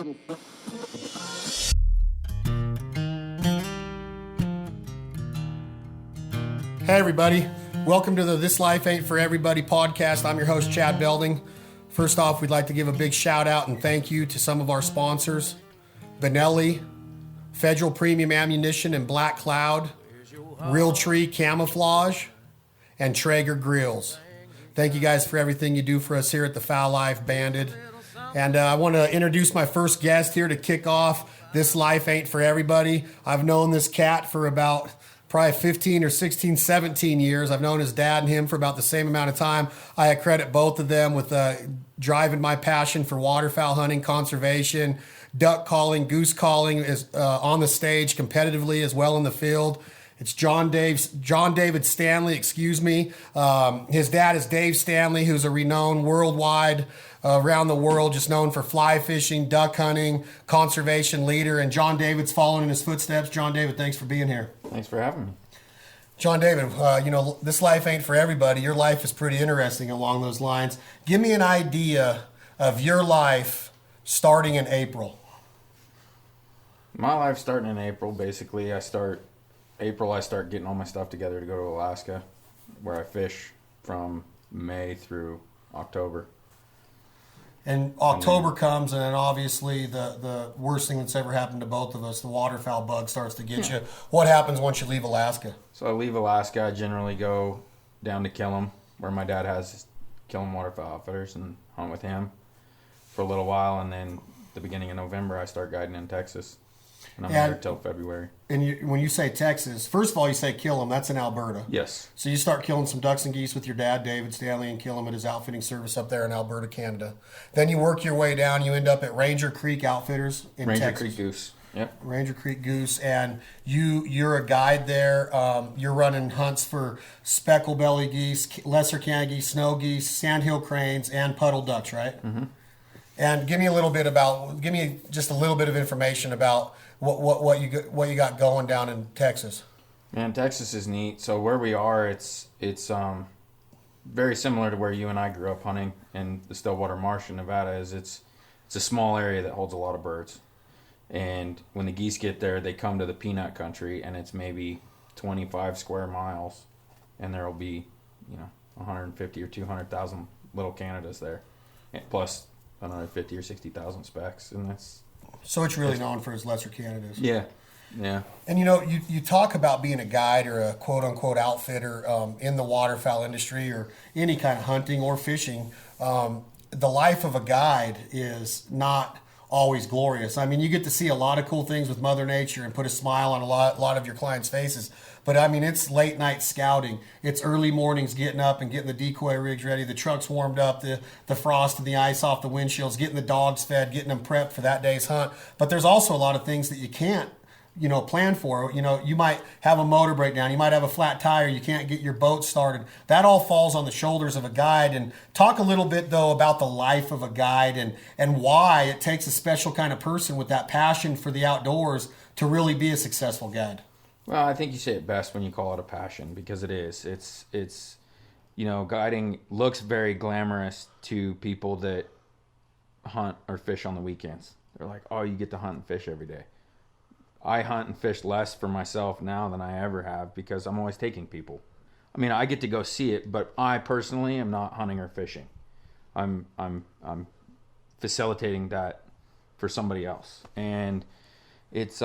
Hey everybody, welcome to the This Life Ain't For Everybody podcast. I'm your host, Chad Belding. First off, we'd like to give a big shout out and thank you to some of our sponsors, Benelli, Federal Premium Ammunition and Black Cloud, Real Tree Camouflage, and Traeger Grills. Thank you guys for everything you do for us here at the Fowl Life Banded. And I want to introduce my first guest here to kick off This Life Ain't For Everybody. I've known this cat for about probably 15 or 16, 17 years. I've known his dad and him for about the same amount of time. I accredit both of them with driving my passion for waterfowl hunting, conservation, duck calling, goose calling is on the stage competitively as well in the field. It's John David Stanley, excuse me. His dad is Dave Stanley, who's a renowned worldwide, around the world, just known for fly fishing, duck hunting, conservation leader. And John David's following in his footsteps. John David, thanks for being here. Thanks for having me. John David, this life ain't for everybody. Your life is pretty interesting along those lines. Give me an idea of your life starting in April. My life starting in April, basically, I start getting all my stuff together to go to Alaska, where I fish from May through October. And October comes, and then obviously the worst thing that's ever happened to both of us, the waterfowl bug starts to get you. What happens once you leave Alaska? So I leave Alaska, I generally go down to Killam, where my dad has Killam Waterfowl Outfitters, and hunt with him for a little while, and then the beginning of November I start guiding in Texas. And I'm there until February. And when you say Texas, first of all, you say kill them. That's in Alberta. Yes. So you start killing some ducks and geese with your dad, David Stanley, and kill them at his outfitting service up there in Alberta, Canada. Then you work your way down. You end up at Ranger Creek Outfitters in Texas. Ranger Creek Goose. Yep. Ranger Creek Goose. And you're a guide there. You're running hunts for speckled belly geese, lesser Canada geese, snow geese, sandhill cranes, and puddle ducks, right? Mm-hmm. And give me just a little bit of information about what you got going down in Texas. Man, Texas is neat. So where we are, it's very similar to where you and I grew up hunting in the Stillwater Marsh in Nevada. It's a small area that holds a lot of birds. And when the geese get there, they come to the peanut country, and it's maybe 25 square miles, and there will be 150 or 200,000 little Canadas there, plus another 50 or 60,000 specks, and that's. So it's really known for its lesser Canadas. Yeah. And you talk about being a guide or a quote-unquote outfitter in the waterfowl industry or any kind of hunting or fishing. The life of a guide is not always glorious. I mean, you get to see a lot of cool things with Mother Nature and put a smile on a lot of your clients' faces. But, I mean, it's late night scouting. It's early mornings getting up and getting the decoy rigs ready, the trucks warmed up, the frost and the ice off the windshields, getting the dogs fed, getting them prepped for that day's hunt. But there's also a lot of things that you can't, plan for. You might have a motor breakdown. You might have a flat tire. You can't get your boat started. That all falls on the shoulders of a guide. And talk a little bit, though, about the life of a guide and why it takes a special kind of person with that passion for the outdoors to really be a successful guide. Well, I think you say it best when you call it a passion, because it is. It's guiding looks very glamorous to people that hunt or fish on the weekends. They're like, oh, you get to hunt and fish every day. I hunt and fish less for myself now than I ever have because I'm always taking people. I mean, I get to go see it, but I personally am not hunting or fishing. I'm facilitating that for somebody else, and it's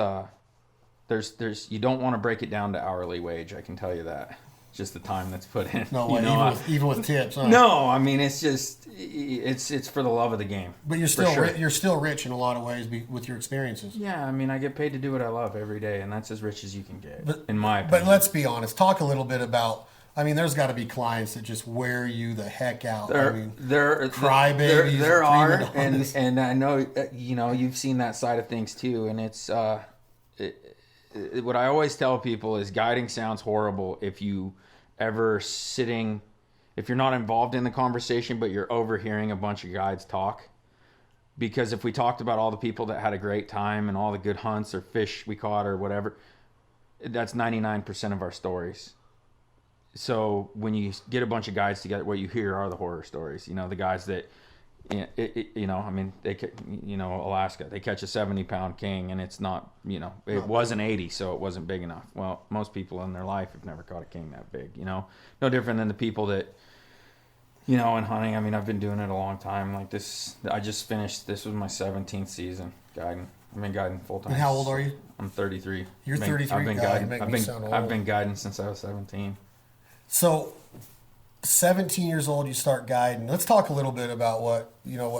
There's you don't want to break it down to hourly wage. I can tell you that. Just the time that's put in. No way, even with tips. Huh? No, I mean it's just it's for the love of the game. But you're still rich in a lot of ways with your experiences. Yeah, I mean I get paid to do what I love every day, and that's as rich as you can get, in my opinion. But let's be honest. Talk a little bit about. I mean, there's got to be clients that just wear you the heck out. There crybabies. There are, and I know you've seen that side of things too, and it's. What I always tell people is guiding sounds horrible if you're not involved in the conversation, but you're overhearing a bunch of guides talk. Because if we talked about all the people that had a great time and all the good hunts or fish we caught or whatever, that's 99% of our stories. So when you get a bunch of guides together, what you hear are the horror stories. The guys that I mean, Alaska, they catch a 70-pound king, and it's not, it wasn't 80, so it wasn't big enough. Well, most people in their life have never caught a king that big, no different than the people that, in hunting. I mean, I've been doing it a long time. Like this, I just finished, this was my 17th season guiding. I've been guiding full time. And how old are you? I'm 33. You're 33. I've been God, guiding. I've been guiding since I was 17. So, 17 years old, you start guiding. Let's talk a little bit about what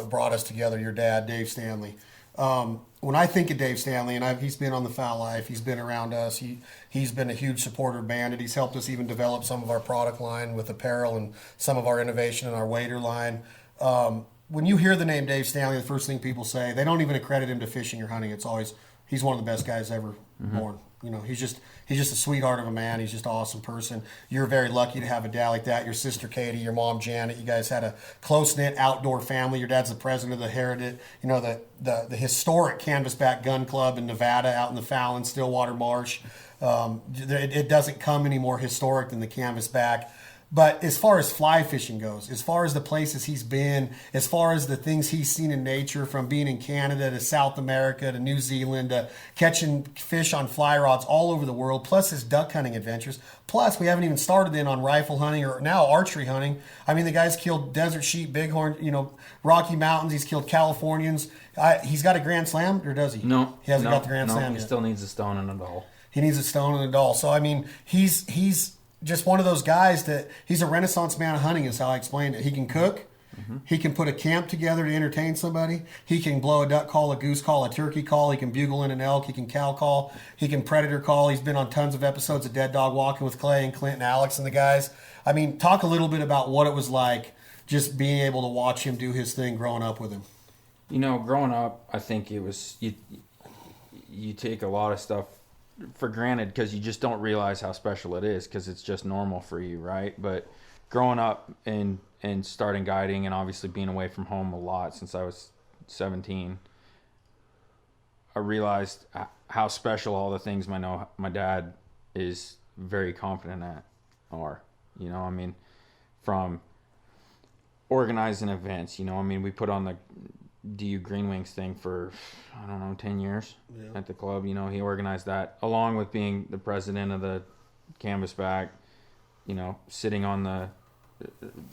brought us together. Your dad, Dave Stanley. When I think of Dave Stanley, and he's been on the Fowl Life, he's been around us. He's been a huge supporter of Bandit. He's helped us even develop some of our product line with apparel and some of our innovation in our wader line. When you hear the name Dave Stanley, the first thing people say, they don't even accredit him to fishing or hunting. It's always, he's one of the best guys ever born. He's just a sweetheart of a man. He's just an awesome person. You're very lucky to have a dad like that. Your sister Katie, your mom Janet, you guys had a close-knit outdoor family. Your dad's the president of the Heritage, the historic Canvasback Gun Club in Nevada, out in the Fowl and Stillwater Marsh. It doesn't come any more historic than the Canvasback. But as far as fly fishing goes, as far as the places he's been, as far as the things he's seen in nature, from being in Canada to South America to New Zealand to catching fish on fly rods all over the world, plus his duck hunting adventures, plus we haven't even started in on rifle hunting or now archery hunting. I mean, the guy's killed desert sheep, bighorn, Rocky Mountains. He's killed Californians. He's got a Grand Slam, or does he? No. He hasn't got the Grand Slam yet. He still needs a stone and a doll. He needs a stone and a doll. So, I mean, he's just one of those guys that he's a renaissance man of hunting, is how I explained it. He can cook. He can put a camp together to entertain somebody. He can blow a duck call, a goose call, a turkey call. He can bugle in an elk. He can cow call. He can predator call. He's been on tons of episodes of Dead Dog Walking with Clay and Clint and Alex and the guys. I mean, talk a little bit about what it was like just being able to watch him do his thing growing up with him. Growing up, I think it was, you take a lot of stuff for granted because you just don't realize how special it is because it's just normal for you, right? But growing up and starting guiding and obviously being away from home a lot since I was 17, I realized how special all the things my dad is very confident at are. I mean, from organizing events, we put on the DU Green Wings thing for, 10 years at the club. He organized that along with being the president of the Canvasback, sitting on the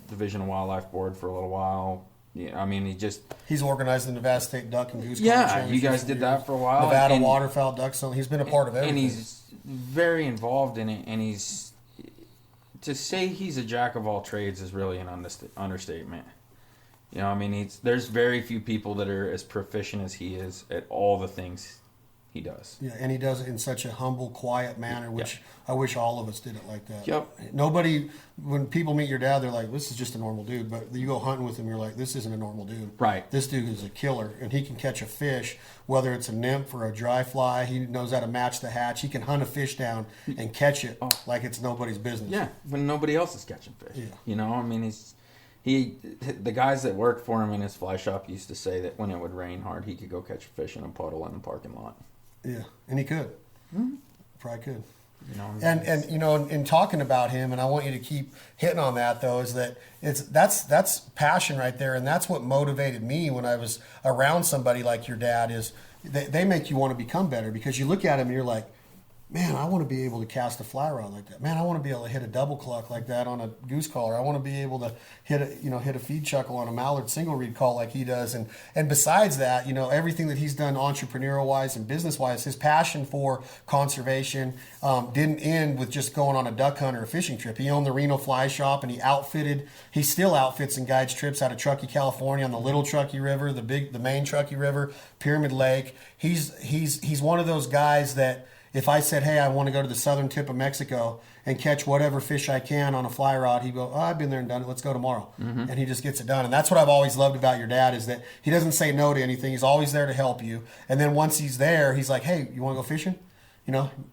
Division of Wildlife Board for a little while. Yeah, I mean, he's organized the Nevada State Duck and Goose. Yeah, you guys did that for a while. Nevada Waterfowl Duck Zone. He's been a part of everything. And he's very involved in it. And to say he's a jack of all trades is really an understatement. There's very few people that are as proficient as he is at all the things he does. Yeah, and he does it in such a humble, quiet manner, which I wish all of us did it like that. Yep. Nobody, when people meet your dad, they're like, this is just a normal dude. But you go hunting with him, you're like, this isn't a normal dude. Right. This dude is a killer, and he can catch a fish, whether it's a nymph or a dry fly. He knows how to match the hatch. He can hunt a fish down and catch it like it's nobody's business. Yeah, when nobody else is catching fish. Yeah. The guys that worked for him in his fly shop used to say that when it would rain hard, he could go catch a fish in a puddle in the parking lot. Yeah, and he could. Mm-hmm. Probably could. In talking about him, and I want you to keep hitting on that though, is that that's passion right there, and that's what motivated me when I was around somebody like your dad. Is they make you want to become better because you look at him and you're like, man, I want to be able to cast a fly rod like that. Man, I want to be able to hit a double cluck like that on a goose collar. I want to be able to hit a feed chuckle on a mallard single reed call like he does. And besides that, everything that he's done entrepreneurial wise and business wise, his passion for conservation didn't end with just going on a duck hunt or a fishing trip. He owned the Reno Fly Shop, and he still outfits and guides trips out of Truckee, California, on the Little Truckee River, the main Truckee River, Pyramid Lake. He's one of those guys that, if I said, hey, I want to go to the southern tip of Mexico and catch whatever fish I can on a fly rod, he'd go, I've been there and done it. Let's go tomorrow. Mm-hmm. And he just gets it done. And that's what I've always loved about your dad, is that he doesn't say no to anything. He's always there to help you. And then once he's there, he's like, hey, you want to go fishing?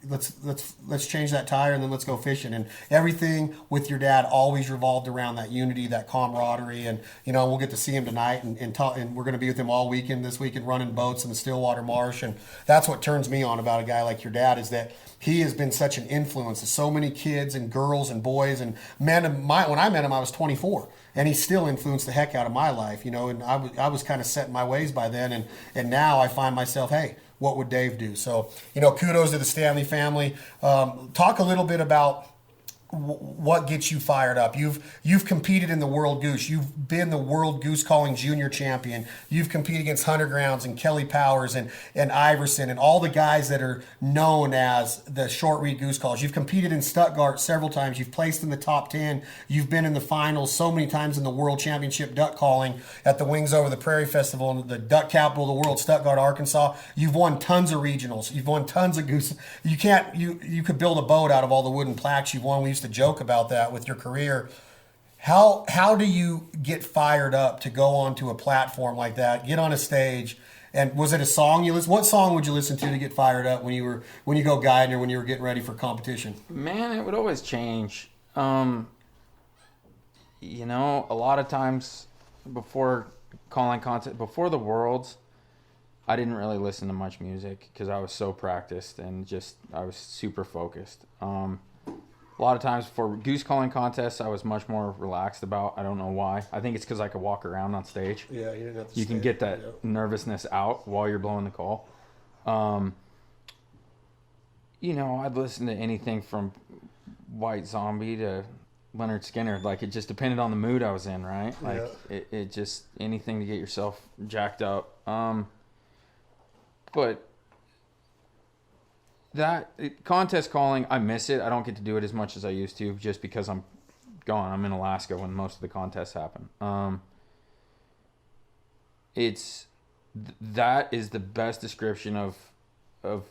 Let's change that tire and then let's go fishing. And everything with your dad always revolved around that unity, that camaraderie. And we'll get to see him tonight and talk, and we're going to be with him all weekend this weekend running boats in the Stillwater Marsh. And that's what turns me on about a guy like your dad, is that he has been such an influence to so many kids and girls and boys and men. When I met him, I was 24. and he still influenced the heck out of my life, you know. And I was kind of set in my ways by then, and now I find myself, hey, what would Dave do? So, you know, kudos to the Stanley family. Talk a little bit about what gets you fired up. You've competed in the World Goose. You've been the World Goose Calling Junior Champion. You've competed against Hunter Grounds and Kelly Powers and Iverson and all the guys that are known as the short reed goose calls. You've competed in Stuttgart several times. You've placed in the top 10. You've been in the finals so many times in the World Championship duck calling at the Wings Over the Prairie Festival in the duck capital of the world, Stuttgart, Arkansas. You've won tons of regionals. You've won tons of goose. You could build a boat out of all the wooden plaques you've won. We used to joke about that with your career. How do you get fired up to go onto a platform like that, get on a stage? And was it a song you listen? What song would you listen to get fired up when you go guiding or when you were getting ready for competition? Man, it would always change. You know, a lot of times before calling contest, before the Worlds, I didn't really listen to much music because I was so practiced and I was super focused. A lot of times for goose calling contests, I was much more relaxed about. I don't know why. I think it's because I could walk around on stage. Yeah, you didn't have to. You can get that nervousness out while you're blowing the call. You know, I'd listen to anything from White Zombie to Leonard Skinner. Like, it just depended on the mood I was in, right? Like, it just anything to get yourself jacked up. But contest calling, I miss it. I don't get to do it as much as I used to just because I'm gone. I'm in Alaska when most of the contests happen. That is the best description of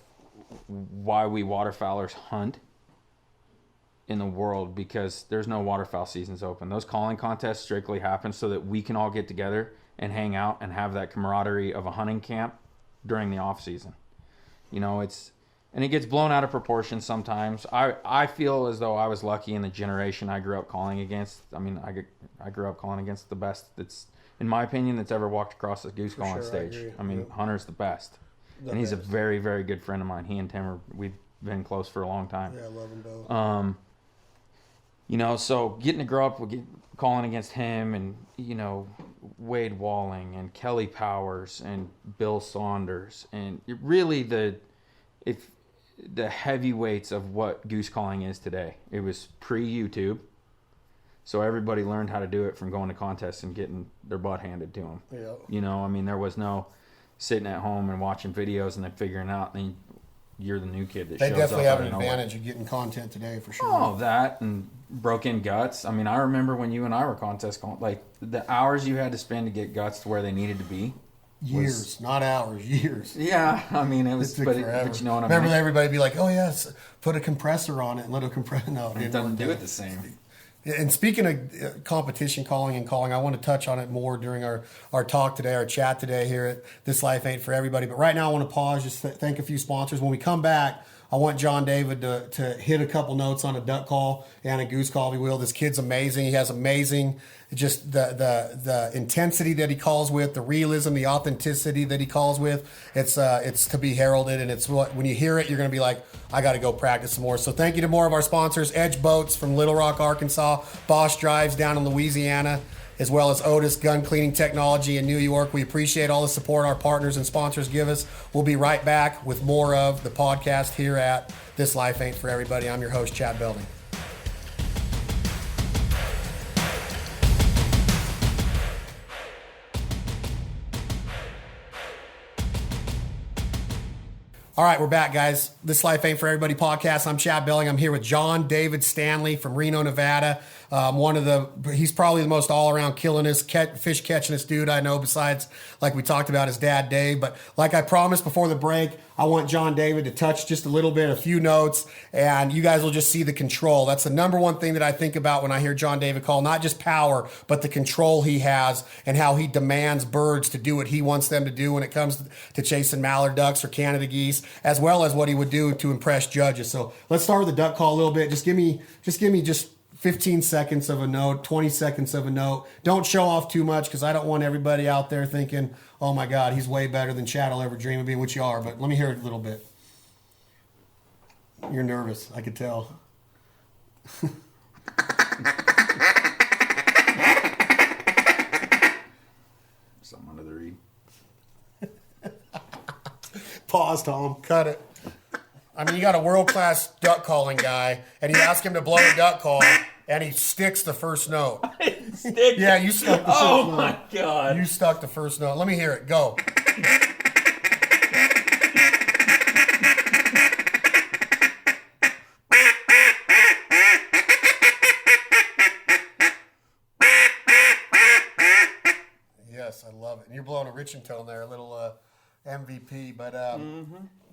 why we waterfowlers hunt in the world, because there's no waterfowl seasons open. Those calling contests strictly happen so that we can all get together and hang out and have that camaraderie of a hunting camp during the off season. You know, and it gets blown out of proportion sometimes. I feel as though I was lucky in the generation I grew up calling against. I mean, I grew up calling against the best that's, in my opinion, that's ever walked across the goose calling stage. I mean, Hunter's the best. And he's a very, very good friend of mine. He and Tim we've been close for a long time. Yeah, I love them both. You know, so getting to grow up calling against him and, you know, Wade Walling and Kelly Powers and Bill Saunders and really the heavyweights of what goose calling is today. It was pre-YouTube, so everybody learned how to do it from going to contests and getting their butt handed to them. Yeah. You know, I mean, there was no sitting at home and watching videos and then figuring out, and then you're the new kid that shows up. They definitely have an advantage of getting content today, for sure. Oh, that and broke in guts. I mean, I remember when you and I were contest calling, like the hours you had to spend to get guts to where they needed to be. Years, not hours, years. Yeah, I mean, it was, but you know what I mean? Remember everybody be like, oh, yes, put a compressor on it and let it compress. No, it doesn't do it the same. And speaking of competition calling and calling, I want to touch on it more during our talk today, our chat today here at This Life Ain't For Everybody. But right now I want to pause, just thank a few sponsors. When we come back, I want John David to hit a couple notes on a duck call and a goose call, if he will. This kid's amazing. He has amazing, just the intensity that he calls with, the realism, the authenticity that he calls with. It's to be heralded, and it's when you hear it, you're going to be like, I got to go practice some more. So thank you to more of our sponsors: Edge Boats from Little Rock, Arkansas, Bosch Drives down in Louisiana, as well as Otis Gun Cleaning Technology in New York. We appreciate all the support our partners and sponsors give us. We'll be right back with more of the podcast here at This Life Ain't For Everybody. I'm your host, Chad Belding. All right, we're back, guys. This Life Ain't For Everybody podcast. I'm Chad Belling. I'm here with John David Stanley from Reno, Nevada. He's probably the most all-around killingest, fish catchingest dude I know, besides, like we talked about, his dad, Dave. But like I promised before the break, I want John David to touch just a little bit, a few notes, and you guys will just see the control. That's the number one thing that I think about when I hear John David call, not just power, but the control he has and how he demands birds to do what he wants them to do when it comes to chasing mallard ducks or Canada geese, as well as what he would do to impress judges. So let's start with the duck call a little bit. Just give me 15 seconds of a note, 20 seconds of a note. Don't show off too much, because I don't want everybody out there thinking, oh my God, he's way better than Chad will ever dream of being, which you are, but let me hear it a little bit. You're nervous, I could tell. Pause, Tom. Cut it. I mean, you got a world-class duck calling guy, and you ask him to blow a duck call, and he sticks the first note. Yeah, you stuck the first note. Oh, my God. You stuck the first note. Let me hear it. Go. Yes, I love it. And you're blowing a Richard tone there, a little MVP. But,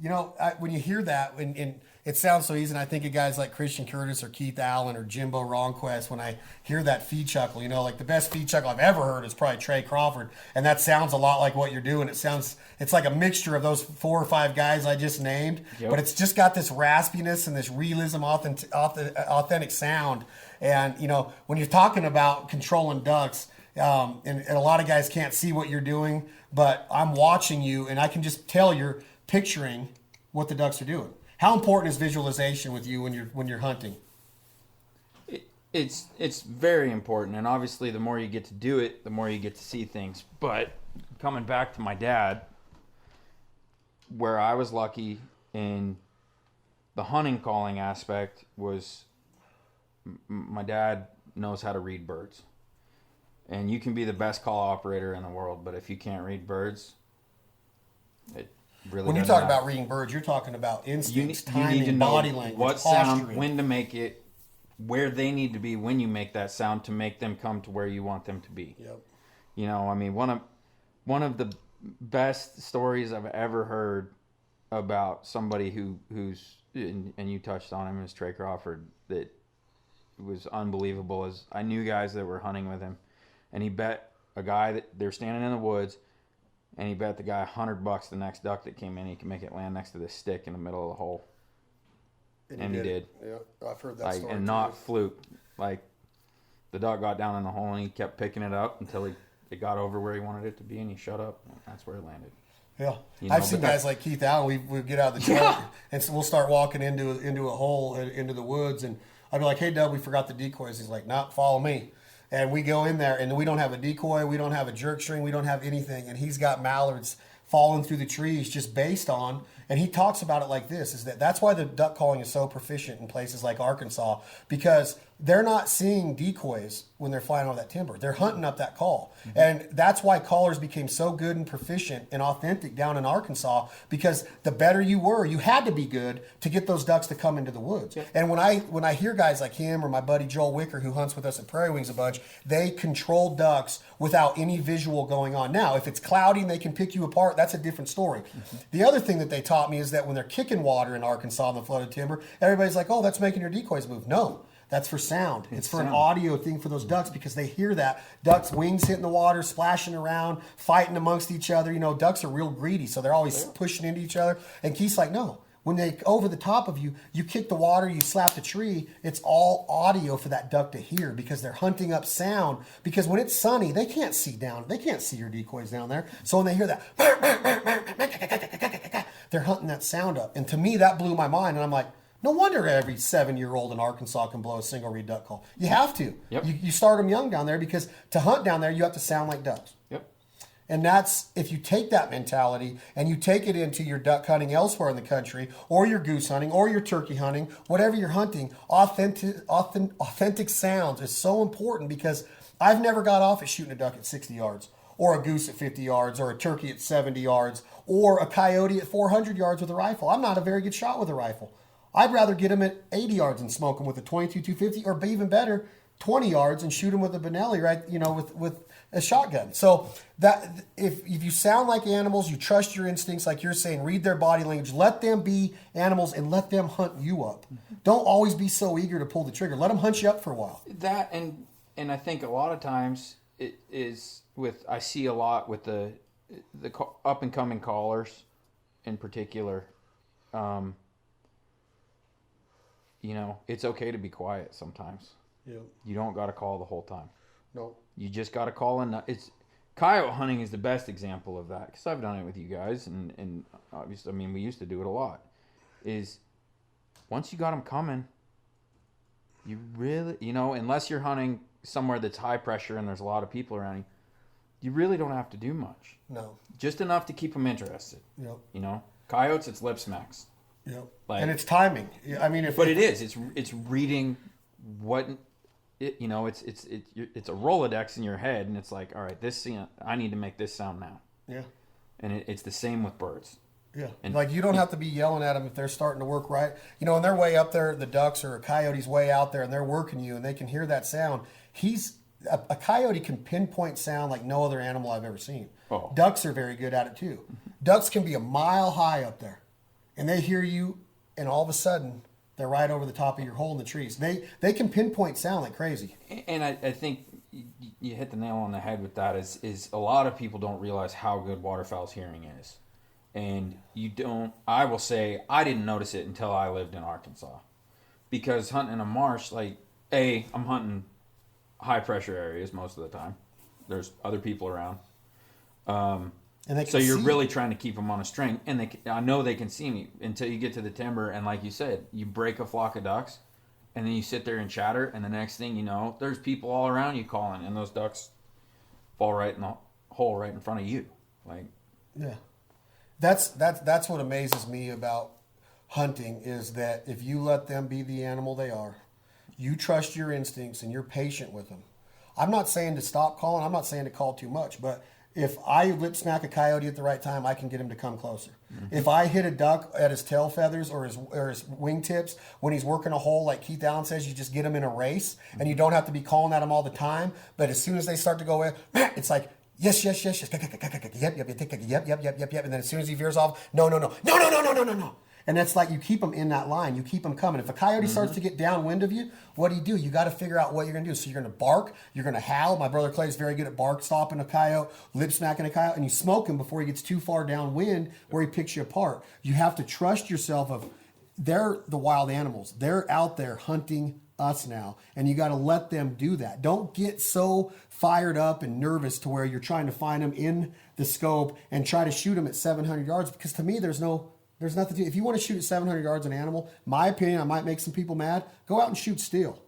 you know, when you hear that, and it sounds so easy, and I think of guys like Christian Curtis or Keith Allen or Jimbo Ronquest, when I hear that feed chuckle, you know, like the best feed chuckle I've ever heard is probably Trey Crawford. And that sounds a lot like what you're doing. It's like a mixture of those 4 or 5 guys I just named, but it's just got this raspiness and this realism, authentic sound. And, you know, when you're talking about controlling ducks, and a lot of guys can't see what you're doing, but I'm watching you, and I can just tell you're picturing what the ducks are doing. How important is visualization with you when you're hunting? It's very important, and obviously the more you get to do it, the more you get to see things. But coming back to my dad, where I was lucky in the hunting calling aspect was my dad knows how to read birds. And you can be the best call operator in the world, but if you can't read birds, it really when you talk about reading birds, you're talking about instincts, timing, you need to know body language, what posturing. sound, when to make it, where they need to be when you make that sound to make them come to where you want them to be. Yep. You know, I mean, one of the best stories I've ever heard about somebody who's and you touched on him is Trey Crawford. That was unbelievable. As I knew guys that were hunting with him. And he bet a guy that they're standing in the woods, and he bet the guy $100 the next duck that came in, he can make it land next to this stick in the middle of the hole. And he did. Yeah, I've heard that story. And not fluke. Like, the duck got down in the hole, and he kept picking it up until it got over where he wanted it to be, and he shut up. And that's where it landed. Yeah, you know, I've seen guys like Keith Allen. We get out of the truck, and so we'll start walking into a hole, into the woods, and I'd be like, "Hey, Doug, we forgot the decoys." He's like, "Nah, follow me." And we go in there, and we don't have a decoy, we don't have a jerk string, we don't have anything. And he's got mallards falling through the trees just based on, and he talks about it like this, is that's why the duck calling is so proficient in places like Arkansas, because they're not seeing decoys when they're flying over that timber. They're hunting up that call. Mm-hmm. And that's why callers became so good and proficient and authentic down in Arkansas, because the better you were, you had to be good to get those ducks to come into the woods. Yeah. And when I hear guys like him or my buddy Joel Wicker, who hunts with us at Prairie Wings a bunch, they control ducks without any visual going on. Now, if it's cloudy and they can pick you apart, that's a different story. Mm-hmm. The other thing that they taught me is that when they're kicking water in Arkansas in the flooded timber, everybody's like, oh, that's making your decoys move. No. That's for sound. It's for sound. An audio thing for those ducks, because they hear that. Ducks' wings hitting the water, splashing around, fighting amongst each other. You know, ducks are real greedy, so they're always pushing into each other. And Keith's like, no. When they over the top of you, you kick the water, you slap the tree, it's all audio for that duck to hear, because they're hunting up sound. Because when it's sunny, they can't see down. They can't see your decoys down there. So when they hear that, they're hunting that sound up. And to me, that blew my mind. And I'm like, no wonder every 7-year-old in Arkansas can blow a single reed duck call. You have to. Yep. You start them young down there, because to hunt down there, you have to sound like ducks. Yep. And that's, if you take that mentality and you take it into your duck hunting elsewhere in the country, or your goose hunting, or your turkey hunting, whatever you're hunting, authentic sounds is so important, because I've never got off at shooting a duck at 60 yards, or a goose at 50 yards, or a turkey at 70 yards, or a coyote at 400 yards with a rifle. I'm not a very good shot with a rifle. I'd rather get him at 80 yards and smoke him with a 22-250, or be even better, 20 yards and shoot him with a Benelli, right? You know, with a shotgun. So that if you sound like animals, you trust your instincts, like you're saying, read their body language, let them be animals and let them hunt you up. Mm-hmm. Don't always be so eager to pull the trigger. Let them hunt you up for a while. That and I think a lot of times it is with, I see a lot with the up and coming callers in particular. You know, it's okay to be quiet sometimes. Yeah. You don't got to call the whole time. No. You just got to call in. Coyote hunting is the best example of that, because I've done it with you guys, and obviously, I mean, we used to do it a lot. Is once you got them coming, you really, you know, unless you're hunting somewhere that's high pressure and there's a lot of people around you, you really don't have to do much. No. Just enough to keep them interested. Yep. You know, Coyotes, it's lip smacks. Yep. Like, and it's timing. I mean, it is. It's reading what it's a Rolodex in your head, and it's like, all right, I need to make this sound now. Yeah. And it's the same with birds. Yeah. And like, you don't have to be yelling at them if they're starting to work right. You know, when they're way up there, the ducks or a coyote's way out there, and they're working you, and they can hear that sound. A coyote can pinpoint sound like no other animal I've ever seen. Oh. Ducks are very good at it too. Ducks can be a mile high up there, and they hear you, and all of a sudden they're right over the top of your hole in the trees. They can pinpoint sound like crazy. And I think you hit the nail on the head with that. Is a lot of people don't realize how good waterfowl's hearing is, and you don't. I will say I didn't notice it until I lived in Arkansas, because hunting in a marsh, like I'm hunting high pressure areas most of the time. There's other people around. And so you're really trying to keep them on a string, and I know they can see me until you get to the timber, and like you said, you break a flock of ducks, and then you sit there and chatter, and the next thing you know, there's people all around you calling, and those ducks fall right in the hole right in front of you. Like, yeah, that's what amazes me about hunting, is that if you let them be the animal they are, you trust your instincts and you're patient with them. I'm not saying to stop calling. I'm not saying to call too much, but if I lip smack a coyote at the right time, I can get him to come closer. Mm-hmm. If I hit a duck at his tail feathers or his wingtips when he's working a hole, like Keith Allen says, you just get him in a race, and you don't have to be calling at him all the time. But as soon as they start to go in, it's like, yes, yep, and then as soon as he veers off, no. And that's like, you keep them in that line. You keep them coming. If a coyote starts to get downwind of you, what do? You got to figure out what you're going to do. So you're going to bark. You're going to howl. My brother Clay is very good at bark stopping a coyote, lip smacking a coyote, and you smoke him before he gets too far downwind where he picks you apart. You have to trust yourself. They're the wild animals. They're out there hunting us now, and you got to let them do that. Don't get so fired up and nervous to where you're trying to find them in the scope and try to shoot them at 700 yards, because to me, there's nothing to. If you want to shoot at 700 yards an animal, my opinion, I might make some people mad, go out and shoot still.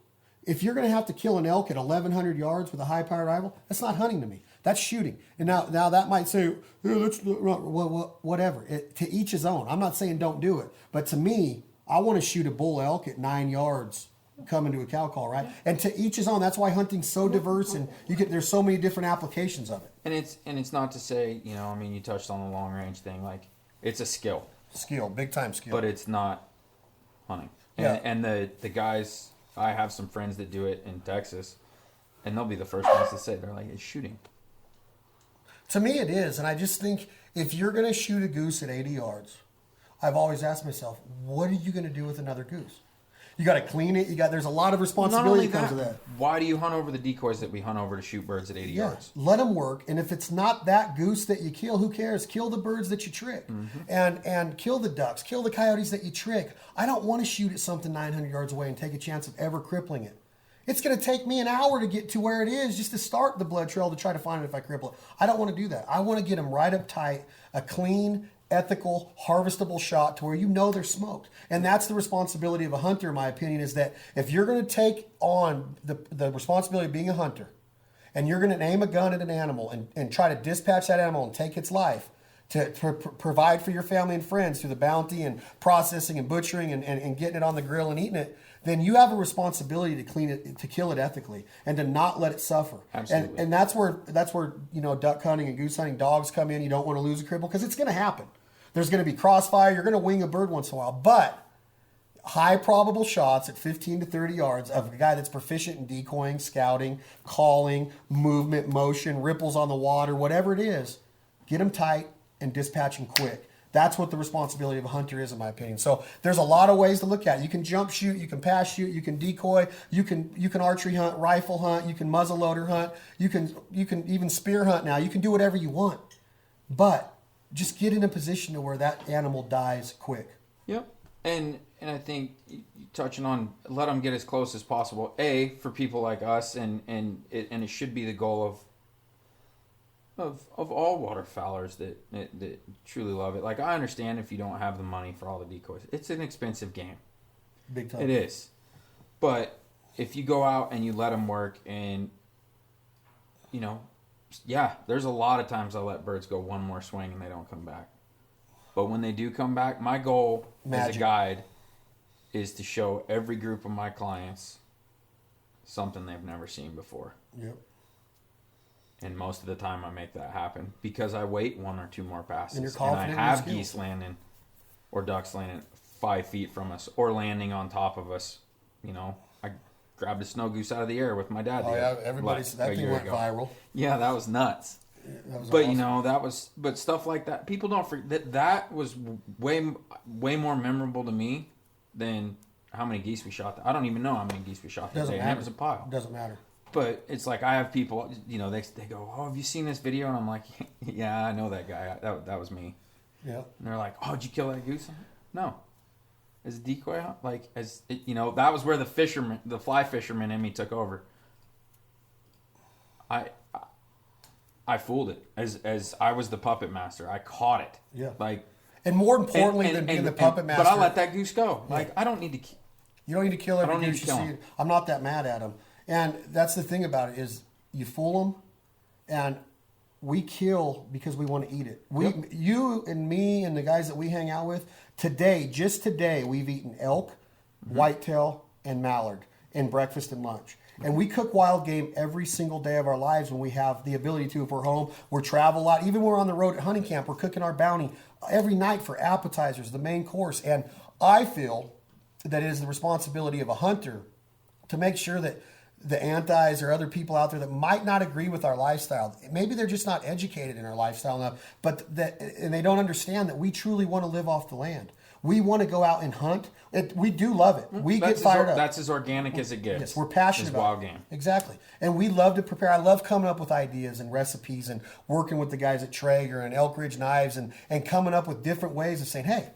If you're going to have to kill an elk at 1,100 yards with a high-powered rifle, that's not hunting to me. That's shooting. And now that might say, whatever. To each his own. I'm not saying don't do it. But to me, I want to shoot a bull elk at 9 yards coming to a cow call, right? And to each his own. That's why hunting's so diverse, and there's so many different applications of it. And it's not to say, you touched on the long-range thing. Like, it's a skill. Big time skill. But it's not hunting. And the guys, I have some friends that do it in Texas, and they'll be the first ones to say, they're like, it's shooting. To me it is, and I just think if you're going to shoot a goose at 80 yards, I've always asked myself, what are you going to do with another goose? You got to clean it. There's a lot of responsibility that comes with that. Why do you hunt over the decoys that we hunt over to shoot birds at 80 yards? Let them work. And if it's not that goose that you kill, who cares? Kill the birds that you trick, and kill the ducks, kill the coyotes that you trick. I don't want to shoot at something 900 yards away and take a chance of ever crippling it. It's going to take me an hour to get to where it is just to start the blood trail to try to find it if I cripple it. I don't want to do that. I want to get them right up tight, a clean, ethical, harvestable shot to where they're smoked. And that's the responsibility of a hunter, in my opinion, is that if you're going to take on the responsibility of being a hunter, and you're going to aim a gun at an animal and try to dispatch that animal and take its life to provide for your family and friends through the bounty and processing and butchering and getting it on the grill and eating it, then you have a responsibility to clean it, to kill it ethically, and to not let it suffer. Absolutely. And that's where duck hunting and goose hunting, dogs come in. You don't want to lose a cripple, because it's going to happen. There's going to be crossfire. You're going to wing a bird once in a while. But high probable shots at 15 to 30 yards of a guy that's proficient in decoying, scouting, calling, movement, motion, ripples on the water, whatever it is, get them tight and dispatch them quick. That's what the responsibility of a hunter is, in my opinion. So there's a lot of ways to look at it. You can jump shoot, you can pass shoot, you can decoy, you can archery hunt, rifle hunt, you can muzzle loader hunt, you can even spear hunt now. You can do whatever you want. But just get in a position to where that animal dies quick. Yep. And I think you touching on, let them get as close as possible. For people like us, and it should be the goal of all waterfowlers that truly love it. Like, I understand if you don't have the money for all the decoys. It's an expensive game. Big time. It is. But if you go out and you let them work, and there's a lot of times I let birds go one more swing and they don't come back. But when they do come back, my goal as Magic. a guide is to show every group of my clients something they've never seen before. Yep. And most of the time I make that happen because I wait 1 or 2 more passes. And you're And confident I in your have skills. geese landing or ducks landing 5 feet from us or landing on top of us. You know, I grabbed a snow goose out of the air with my dad. Oh, yeah. Everybody's, that thing went viral. Yeah, that was nuts. That was But awesome. you know, but stuff like that, people don't forget that was way more memorable to me than how many geese we shot. I don't even know how many geese we shot that Doesn't day, matter. and it was a pile. Doesn't matter. But it's like I have people, you know, they go, "Oh, have you seen this video?" And I'm like, "Yeah, I know that guy. That was me." Yeah. And they're like, "Oh, did you kill that goose?" I'm like, no, as a decoy hunt, like you know, that was where the fly fisherman in me took over. I fooled it as I was the puppet master. I caught it. Yeah. Like, And more importantly than being the puppet master. but I let that goose go. Like, I don't need to. You don't need to kill every I don't need goose to you kill see. him. I'm not that mad at him. And that's the thing about it is you fool them, and we kill because we want to eat it. You and me and the guys that we hang out with today, just today, we've eaten elk, whitetail, and mallard in breakfast and lunch. And we cook wild game every single day of our lives when we have the ability to. If we're home, we're travel a lot. Even when we're on the road at hunting camp, we're cooking our bounty every night for appetizers, the main course. And I feel that it is the responsibility of a hunter to make sure that the antis or other people out there that might not agree with our lifestyle, maybe they're just not educated in our lifestyle enough, and they don't understand that we truly want to live off the land. We want to go out and hunt. We do love it. We get fired up. That's as organic as it gets. Yes, we're passionate about wild it. game. Exactly. And we love to prepare. I love coming up with ideas and recipes and working with the guys at Traeger and Elk Ridge Knives and coming up with different ways of saying, hey,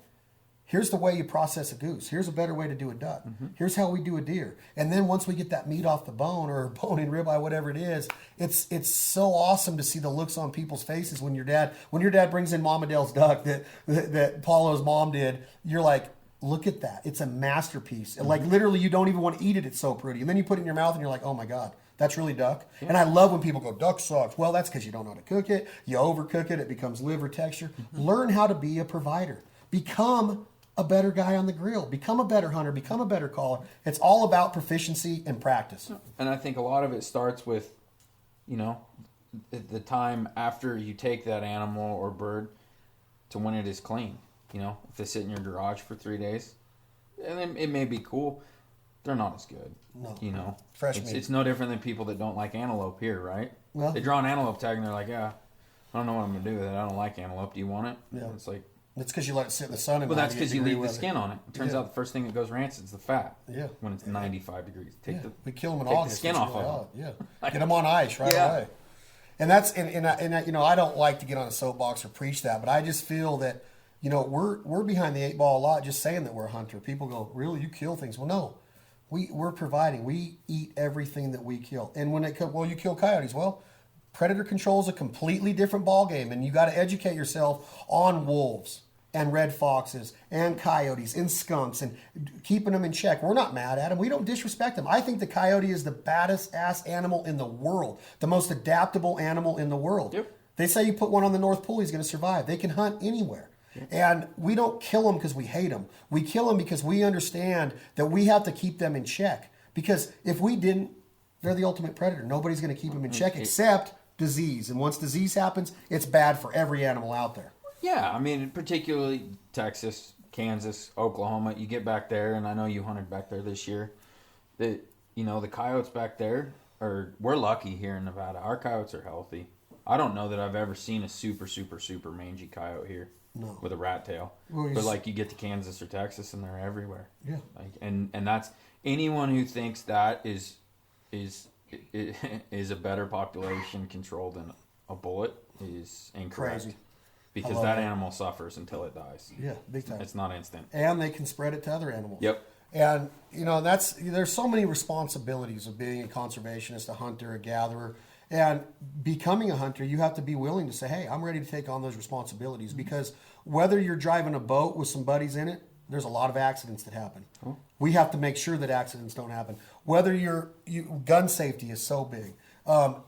here's the way you process a goose. Here's a better way to do a duck. Here's how we do a deer. And then once we get that meat off the bone or bone and ribeye, whatever it is, it's so awesome to see the looks on people's faces when your dad brings in Mama Dale's duck that Paulo's mom did. You're like, look at that. It's a masterpiece. And like literally you don't even want to eat it. It's so pretty. And then you put it in your mouth and you're like, oh my God, that's really duck. Yeah. And I love when people go, duck sucks. Well, that's because you don't know how to cook it. You overcook it. It becomes liver texture. Learn how to be a provider. Become a better guy on the grill. Become a better hunter. Become a better caller. It's all about proficiency and practice. And I think a lot of it starts with, you know, the time after you take that animal or bird to when it is clean. You know, if they sit in your garage for 3 days, and it may be cool, they're not as good. No. You know, Fresh meat. It's no different than people that don't like antelope here, right? Well, they draw an antelope tag and they're like, yeah, I don't know what I'm going to do with it. I don't like antelope. Do you want it? Yeah. It's like, it's because you let it sit in the sun. And well, that's because you leave the skin on it. It turns Yeah. out the first thing that goes rancid is the fat. Yeah. When it's 95 degrees. We kill them in take the August. skin It's off really of hot. Yeah. Get them on ice right Yeah. away. And that's and you know, I don't like to get on a soapbox or preach that, but I just feel that, you know, we're behind the 8 ball a lot just saying that we're a hunter. People go, really, you kill things? Well, no. We're providing. We eat everything that we kill. And when it comes, well, you kill coyotes. Well, predator control is a completely different ball game, and you got to educate yourself on wolves and red foxes and coyotes and skunks and keeping them in check. We're not mad at them. We don't disrespect them. I think the coyote is the baddest ass animal in the world, the most adaptable animal in the world. Yep. They say you put one on the North Pole, he's going to survive. They can hunt anywhere. And we don't kill them because we hate them. We kill them because we understand that we have to keep them in check. Because if we didn't, they're the ultimate predator. Nobody's going to keep them in check except disease. And once disease happens, it's bad for every animal out there. Yeah, I mean, particularly Texas, Kansas, Oklahoma. You get back there, and I know you hunted back there this year. The coyotes back there we're lucky here in Nevada. Our coyotes are healthy. I don't know that I've ever seen a super, super, super mangy coyote here. No. With a rat tail. Well, but like you get to Kansas or Texas and they're everywhere. Yeah. Like and that's anyone who thinks that is a better population control than a bullet is incorrect. Crazy. Because that animal suffers until it dies. Yeah, big time. It's not instant. And they can spread it to other animals. Yep. And, you know, there's so many responsibilities of being a conservationist, a hunter, a gatherer. And becoming a hunter, you have to be willing to say, hey, I'm ready to take on those responsibilities. Because whether you're driving a boat with some buddies in it, there's a lot of accidents that happen. We have to make sure that accidents don't happen. Whether gun safety is so big.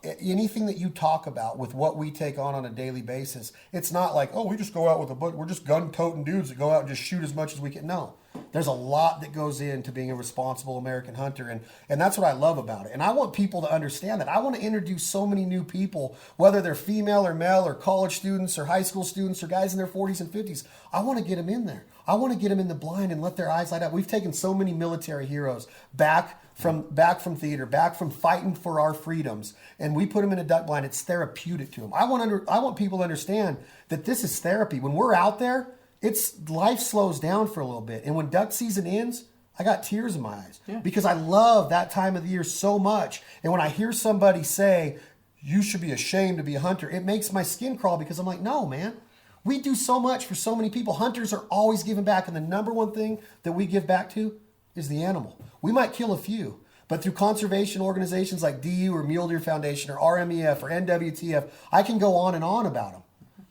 Anything that you talk about with what we take on a daily basis, it's not like, oh, we just go out with a book. We're just gun-toting dudes that go out and just shoot as much as we can. No, there's a lot that goes into being a responsible American hunter, and that's what I love about it. And I want people to understand that. I want to introduce so many new people, whether they're female or male or college students or high school students or guys in their 40s and 50s. I want to get them in there. I want to get them in the blind and let their eyes light up. We've taken so many military heroes back from theater, back from fighting for our freedoms, and we put them in a duck blind. It's therapeutic to them. I want people to understand that this is therapy. When we're out there, life slows down for a little bit, and when duck season ends, I got tears in my eyes because I love that time of the year so much. And when I hear somebody say, "You should be ashamed to be a hunter," it makes my skin crawl because I'm like, no, man. We do so much for so many people. Hunters are always giving back, and the number one thing that we give back to is the animal. We might kill a few, but through conservation organizations like DU or Mule Deer Foundation or RMEF or NWTF, I can go on and on about them.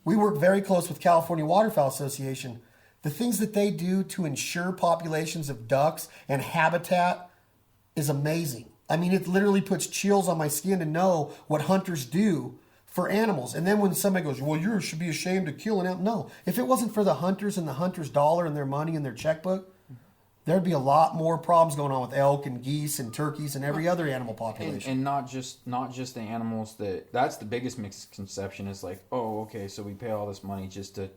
We work very close with California Waterfowl Association. The things that they do to ensure populations of ducks and habitat is amazing. I mean, it literally puts chills on my skin to know what hunters do for animals. And then when somebody goes, well, you should be ashamed to kill an animal. No, if it wasn't for the hunters and the hunters' dollar and their money and their checkbook, there'd be a lot more problems going on with elk and geese and turkeys and every other animal population. And not just the animals that's the biggest misconception is like, oh, okay, so we pay all this money just to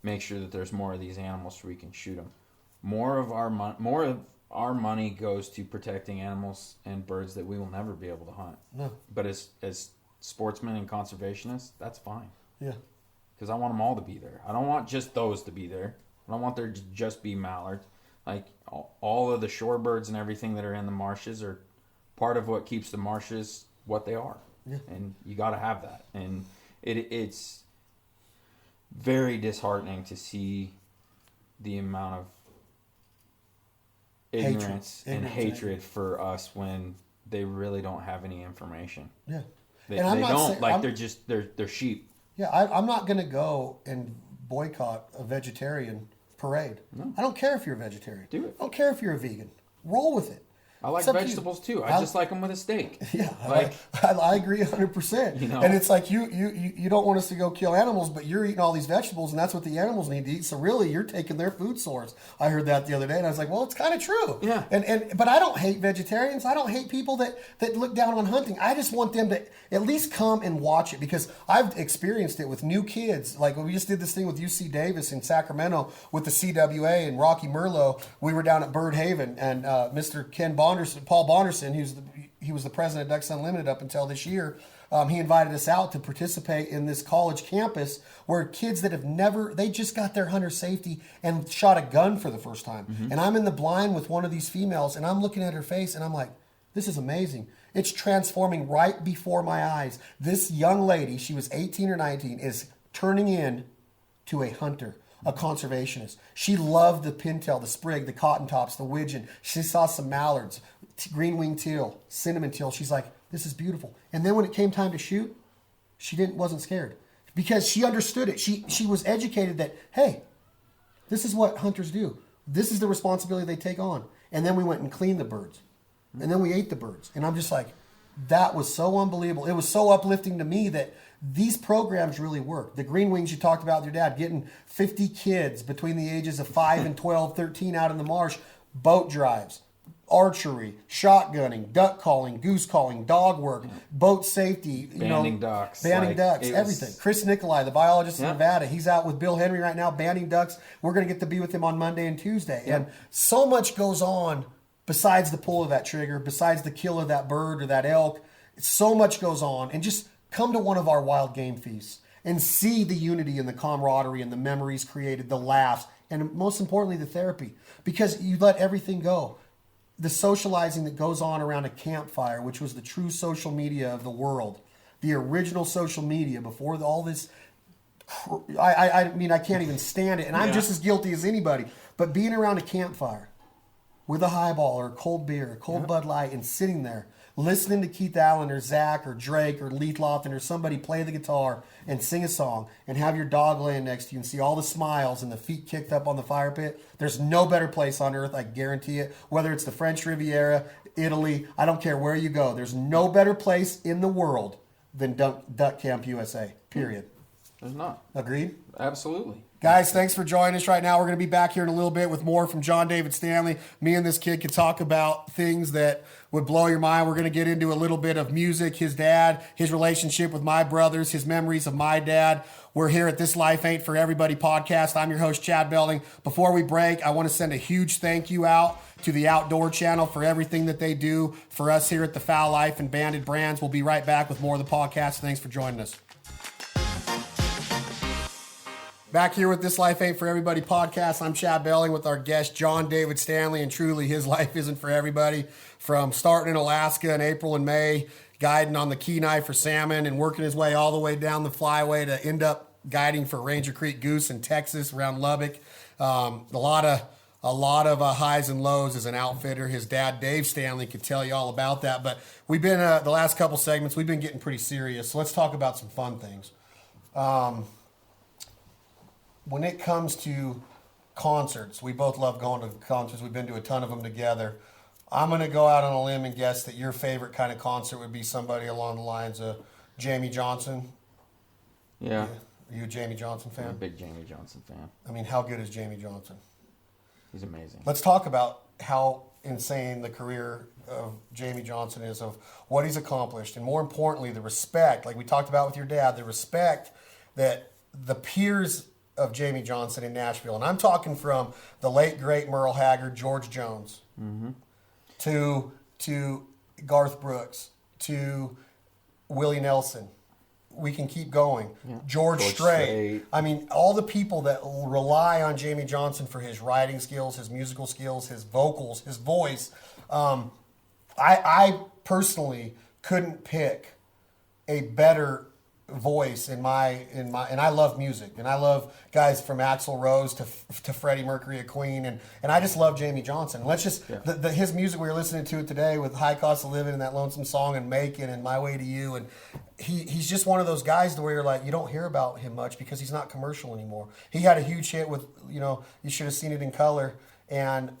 make sure that there's more of these animals so we can shoot them. More of our money goes to protecting animals and birds that we will never be able to hunt. No. But as sportsmen and conservationists, that's fine. Yeah. Because I want them all to be there. I don't want just those to be there. I don't want there to just be mallards. Like all of the shorebirds and everything that are in the marshes are part of what keeps the marshes what they are. Yeah. And you got to have that. And it's very disheartening to see the amount of ignorance and hatred for us when they really don't have any information. Yeah. They don't. Like, they're sheep. Yeah, I'm not going to go and boycott a vegetarian parade. No. I don't care if you're a vegetarian. Do it. I don't care if you're a vegan. Roll with it. I like vegetables too. I just like them with a steak. Yeah, I agree 100%. You know? And it's like you don't want us to go kill animals, but you're eating all these vegetables, and that's what the animals need to eat. So really, you're taking their food source. I heard that the other day, and I was like, well, it's kind of true. Yeah. But I don't hate vegetarians. I don't hate people that look down on hunting. I just want them to at least come and watch it, because I've experienced it with new kids. Like when we just did this thing with UC Davis in Sacramento with the CWA and Rocky Merlot. We were down at Bird Haven, and Mr. Paul Bonderson, he was the president of Ducks Unlimited up until this year. He invited us out to participate in this college campus where kids that they just got their hunter safety and shot a gun for the first time. Mm-hmm. And I'm in the blind with one of these females, and I'm looking at her face, and I'm like, this is amazing. It's transforming right before my eyes. This young lady, she was 18 or 19, is turning in to a hunter, a conservationist. She loved the pintail, the sprig, the cotton tops, the widgeon. She saw some mallards, green-winged teal, cinnamon teal. She's like, this is beautiful. And then when it came time to shoot, she wasn't scared because she understood it. She was educated that, hey, this is what hunters do. This is the responsibility they take on. And then we went and cleaned the birds. And then we ate the birds. And I'm just like, that was so unbelievable. It was so uplifting to me that these programs really work. The Green Wings you talked about with your dad, getting 50 kids between the ages of 5 and 12, 13 out in the marsh, boat drives, archery, shotgunning, duck calling, goose calling, dog work, boat safety, banding ducks, everything. Chris Nicolai, the biologist in Nevada, he's out with Bill Henry right now banding ducks. We're going to get to be with him on Monday and Tuesday. Yep. And so much goes on besides the pull of that trigger, besides the kill of that bird or that elk. So much goes on. And just come to one of our wild game feasts and see the unity and the camaraderie and the memories created, the laughs, and most importantly, the therapy. Because you let everything go. The socializing that goes on around a campfire, which was the true social media of the world, the original social media before all this. I mean, I can't even stand it. And I'm just as guilty as anybody. But being around a campfire with a highball or a cold beer, a cold Bud Light, and sitting there, listening to Keith Allen or Zach or Drake or Leith Lofton or somebody play the guitar and sing a song and have your dog laying next to you and see all the smiles and the feet kicked up on the fire pit, there's no better place on earth, I guarantee it. Whether it's the French Riviera, Italy, I don't care where you go. There's no better place in the world than Duck Camp USA, period. There's not. Agreed? Absolutely. Guys, thanks for joining us right now. We're going to be back here in a little bit with more from John David Stanley. Me and this kid could talk about things that would blow your mind. We're going to get into a little bit of music, his dad, his relationship with my brothers, his memories of my dad. We're here at This Life Ain't For Everybody podcast. I'm your host, Chad Belding. Before we break, I want to send a huge thank you out to the Outdoor Channel for everything that they do for us here at the Fowl Life and Banded Brands. We'll be right back with more of the podcast. Thanks for joining us. Back here with This Life Ain't For Everybody podcast. I'm Chad Belling with our guest, John David Stanley, and truly his life isn't for everybody. From starting in Alaska in April and May, guiding on the Kenai for salmon, and working his way all the way down the flyway to end up guiding for Ranger Creek Goose in Texas around Lubbock. A lot of highs and lows as an outfitter. His dad, Dave Stanley, could tell you all about that. But we've been, the last couple segments, we've been getting pretty serious. So let's talk about some fun things. When it comes to concerts, we both love going to concerts. We've been to a ton of them together. I'm going to go out on a limb and guess that your favorite kind of concert would be somebody along the lines of Jamie Johnson. Yeah. Are you a Jamie Johnson fan? I'm a big Jamie Johnson fan. I mean, how good is Jamie Johnson? He's amazing. Let's talk about how insane the career of Jamie Johnson is, of what he's accomplished, and more importantly, the respect, like we talked about with your dad, the respect that the peers of Jamie Johnson in Nashville, and I'm talking from the late great Merle Haggard, George Jones, to Garth Brooks, to Willie Nelson. We can keep going. Yeah. George Strait. I mean, all the people that rely on Jamie Johnson for his writing skills, his musical skills, his vocals, his voice. I personally couldn't pick a better voice in my and I love music, and I love guys from Axl Rose to Freddie Mercury of Queen, and I just love Jamie Johnson. Let's just his music, we were listening to it today with High Cost of Living and that Lonesome Song and Macon and My Way to You, and he's just one of those guys to where you're like, you don't hear about him much because he's not commercial anymore. He had a huge hit with, You Should Have Seen It in Color, and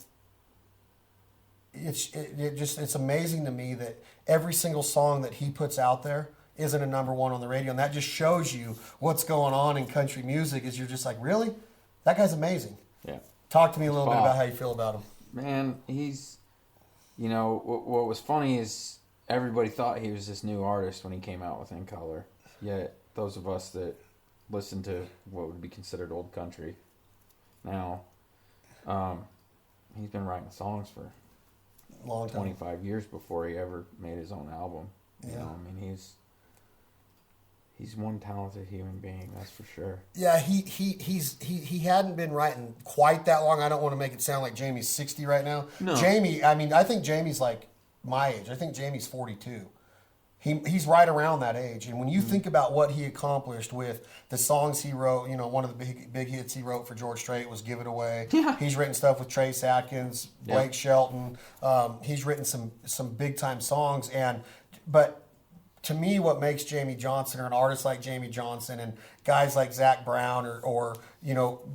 it's amazing to me that every single song that he puts out there isn't a number one on the radio, and that just shows you what's going on in country music. Is you're just like, really, that guy's amazing. Yeah. Talk to me a little bit about how you feel about him. Man, he's, what was funny is everybody thought he was this new artist when he came out with In Color. Yet those of us that listen to what would be considered old country now, he's been writing songs for long time, 25 years before he ever made his own album. Yeah. He's one talented human being, that's for sure. Yeah, he hadn't been writing quite that long. I don't want to make it sound like Jamie's 60 right now. No. Jamie, I think Jamie's like my age. I think Jamie's 42. He's right around that age. And when you think about what he accomplished with the songs he wrote, one of the big hits he wrote for George Strait was Give It Away. Yeah. He's written stuff with Trace Atkins, Blake Shelton. He's written some big time songs, but to me, what makes Jamie Johnson, or an artist like Jamie Johnson, and guys like Zach Brown, or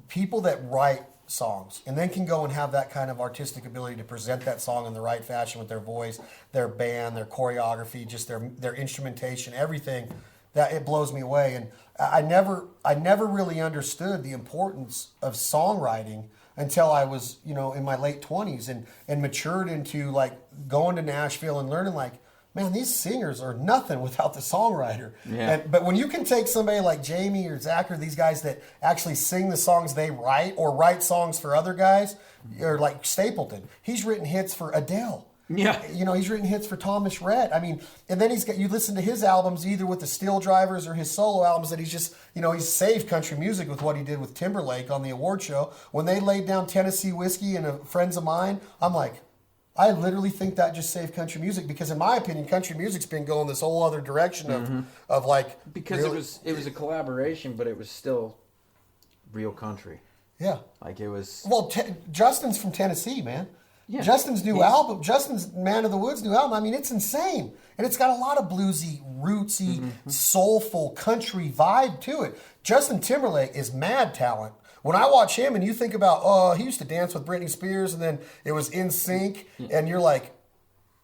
people that write songs and then can go and have that kind of artistic ability to present that song in the right fashion with their voice, their band, their choreography, just their instrumentation, everything, that it blows me away. And I never really understood the importance of songwriting until I was, in my late 20s and matured into like going to Nashville and learning like, man, these singers are nothing without the songwriter. Yeah. But when you can take somebody like Jamie or Zach or these guys that actually sing the songs they write or write songs for other guys, or like Stapleton, he's written hits for Adele. Yeah. He's written hits for Thomas Rhett. And then you listen to his albums either with the Steel Drivers or his solo albums that he's just, he's saved country music with what he did with Timberlake on the award show. When they laid down Tennessee Whiskey and Friends of Mine, I'm like, I literally think that just saved country music, because in my opinion, country music's been going this whole other direction of like, because really, it was a collaboration, but it was still real country. Yeah, like it was. Well, Justin's from Tennessee, man. Yeah. Justin's new album, Justin's Man of the Woods new album, I mean, it's insane. And it's got a lot of bluesy, rootsy, soulful country vibe to it. Justin Timberlake is mad talent. When I watch him and you think about, oh, he used to dance with Britney Spears and then it was In Sync, and you're like,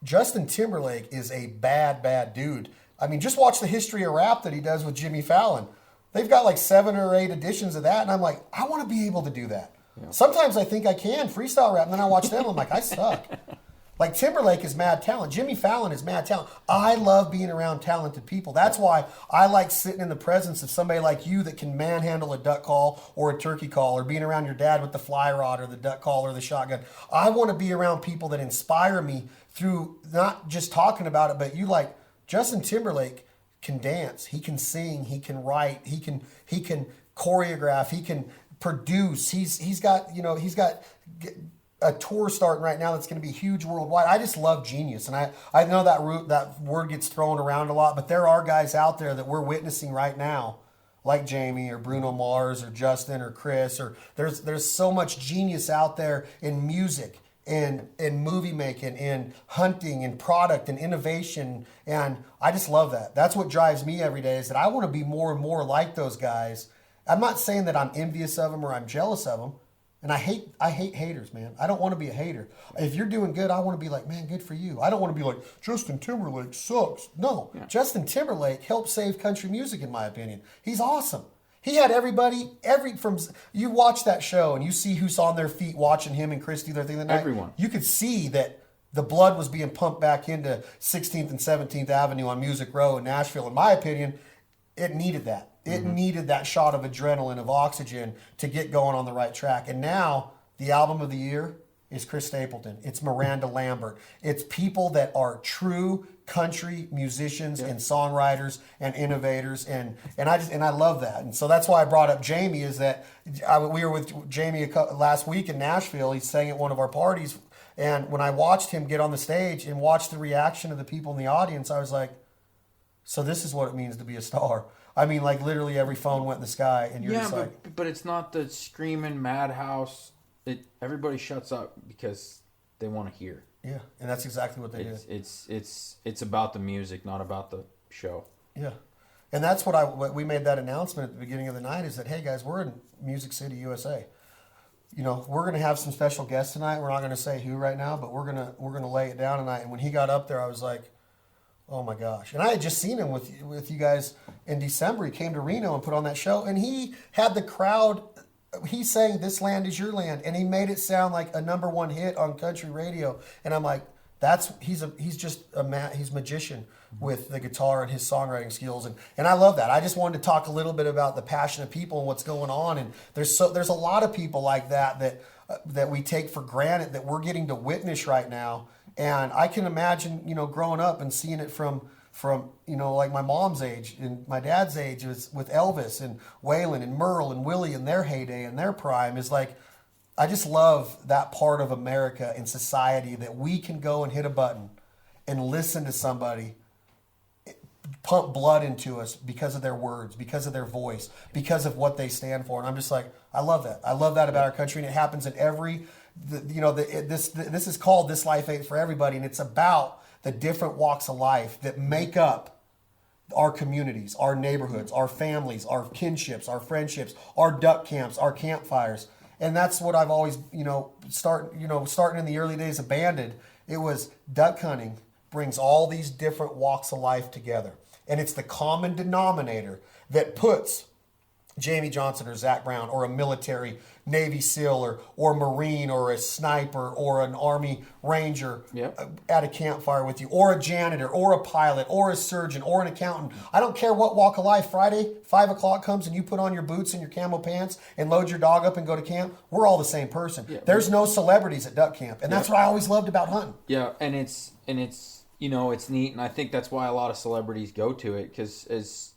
Justin Timberlake is a bad, bad dude. I mean, just watch the history of rap that he does with Jimmy Fallon. They've got like 7 or 8 editions of that, and I'm like, I want to be able to do that. Yeah. Sometimes I think I can freestyle rap, and then I watch them, and I'm like, I suck. Like, Timberlake is mad talent. Jimmy Fallon is mad talent. I love being around talented people. That's why I like sitting in the presence of somebody like you that can manhandle a duck call or a turkey call, or being around your dad with the fly rod or the duck call or the shotgun. I want to be around people that inspire me through not just talking about it, but you like Justin Timberlake can dance, he can sing, he can write, he can choreograph, he can produce. He's got a tour starting right now that's going to be huge worldwide. I just love genius, and I know that word gets thrown around a lot, but there are guys out there that we're witnessing right now, like Jamie or Bruno Mars or Justin or Chris, or there's so much genius out there in music and movie making and hunting and product and innovation, and I just love that. That's what drives me every day, is that I want to be more and more like those guys. I'm not saying that I'm envious of them or I'm jealous of them. And I hate haters, man. I don't want to be a hater. If you're doing good, I want to be like, man, good for you. I don't want to be like, Justin Timberlake sucks. No, yeah. Justin Timberlake helped save country music, in my opinion. He's awesome. He had you watch that show and you see who's on their feet watching him and Chris do their thing that night. Everyone. You could see that the blood was being pumped back into 16th and 17th Avenue on Music Row in Nashville. In my opinion, it needed that. It needed that shot of adrenaline, of oxygen to get going on the right track. And now the album of the year is Chris Stapleton. It's Miranda Lambert. It's people that are true country musicians and songwriters and innovators. And I love that. And so that's why I brought up Jamie, is that we were with Jamie last week in Nashville. He sang at one of our parties. And when I watched him get on the stage and watch the reaction of the people in the audience, I was like, so this is what it means to be a star. I mean, like, literally every phone went in the sky, and you're just like... but it's not the screaming madhouse. Everybody shuts up because they want to hear. Yeah, and that's exactly what they did. It's about the music, not about the show. Yeah, and that's what we made that announcement at the beginning of the night, is that, hey, guys, we're in Music City, USA. You know, we're going to have some special guests tonight. We're not going to say who right now, but we're gonna lay it down tonight. And when he got up there, I was like... oh my gosh. And I had just seen him with you guys in December. He came to Reno and put on that show, and he had the crowd, he sang This Land Is Your Land, and he made it sound like a #1 hit on country radio. And I'm like, he's magician with the guitar and his songwriting skills. And I love that. I just wanted to talk a little bit about the passion of people and what's going on. And there's a lot of people like that we take for granted that we're getting to witness right now. And I can imagine, growing up and seeing it from like my mom's age and my dad's age was with Elvis and Waylon and Merle and Willie in their heyday and their prime, is like, I just love that part of America and society that we can go and hit a button and listen to somebody pump blood into us because of their words, because of their voice, because of what they stand for. And I'm just like, I love that. I love that about our country, and it happens in every... this is called This Life Ain't for Everybody, and it's about the different walks of life that make up our communities, our neighborhoods, our families, our kinships, our friendships, our duck camps, our campfires. And that's what I've always, starting in the early days of Banded, it was duck hunting brings all these different walks of life together. And it's the common denominator that puts Jamie Johnson or Zach Brown or a military Navy SEAL or Marine or a sniper or an Army Ranger at a campfire with you, or a janitor or a pilot or a surgeon or an accountant. I don't care what walk of life. Friday, 5 o'clock comes and you put on your boots and your camo pants and load your dog up and go to camp. We're all the same person. Yeah. There's no celebrities at duck camp. And that's what I always loved about hunting. Yeah, and it's it's neat, and I think that's why a lot of celebrities go to it, because as...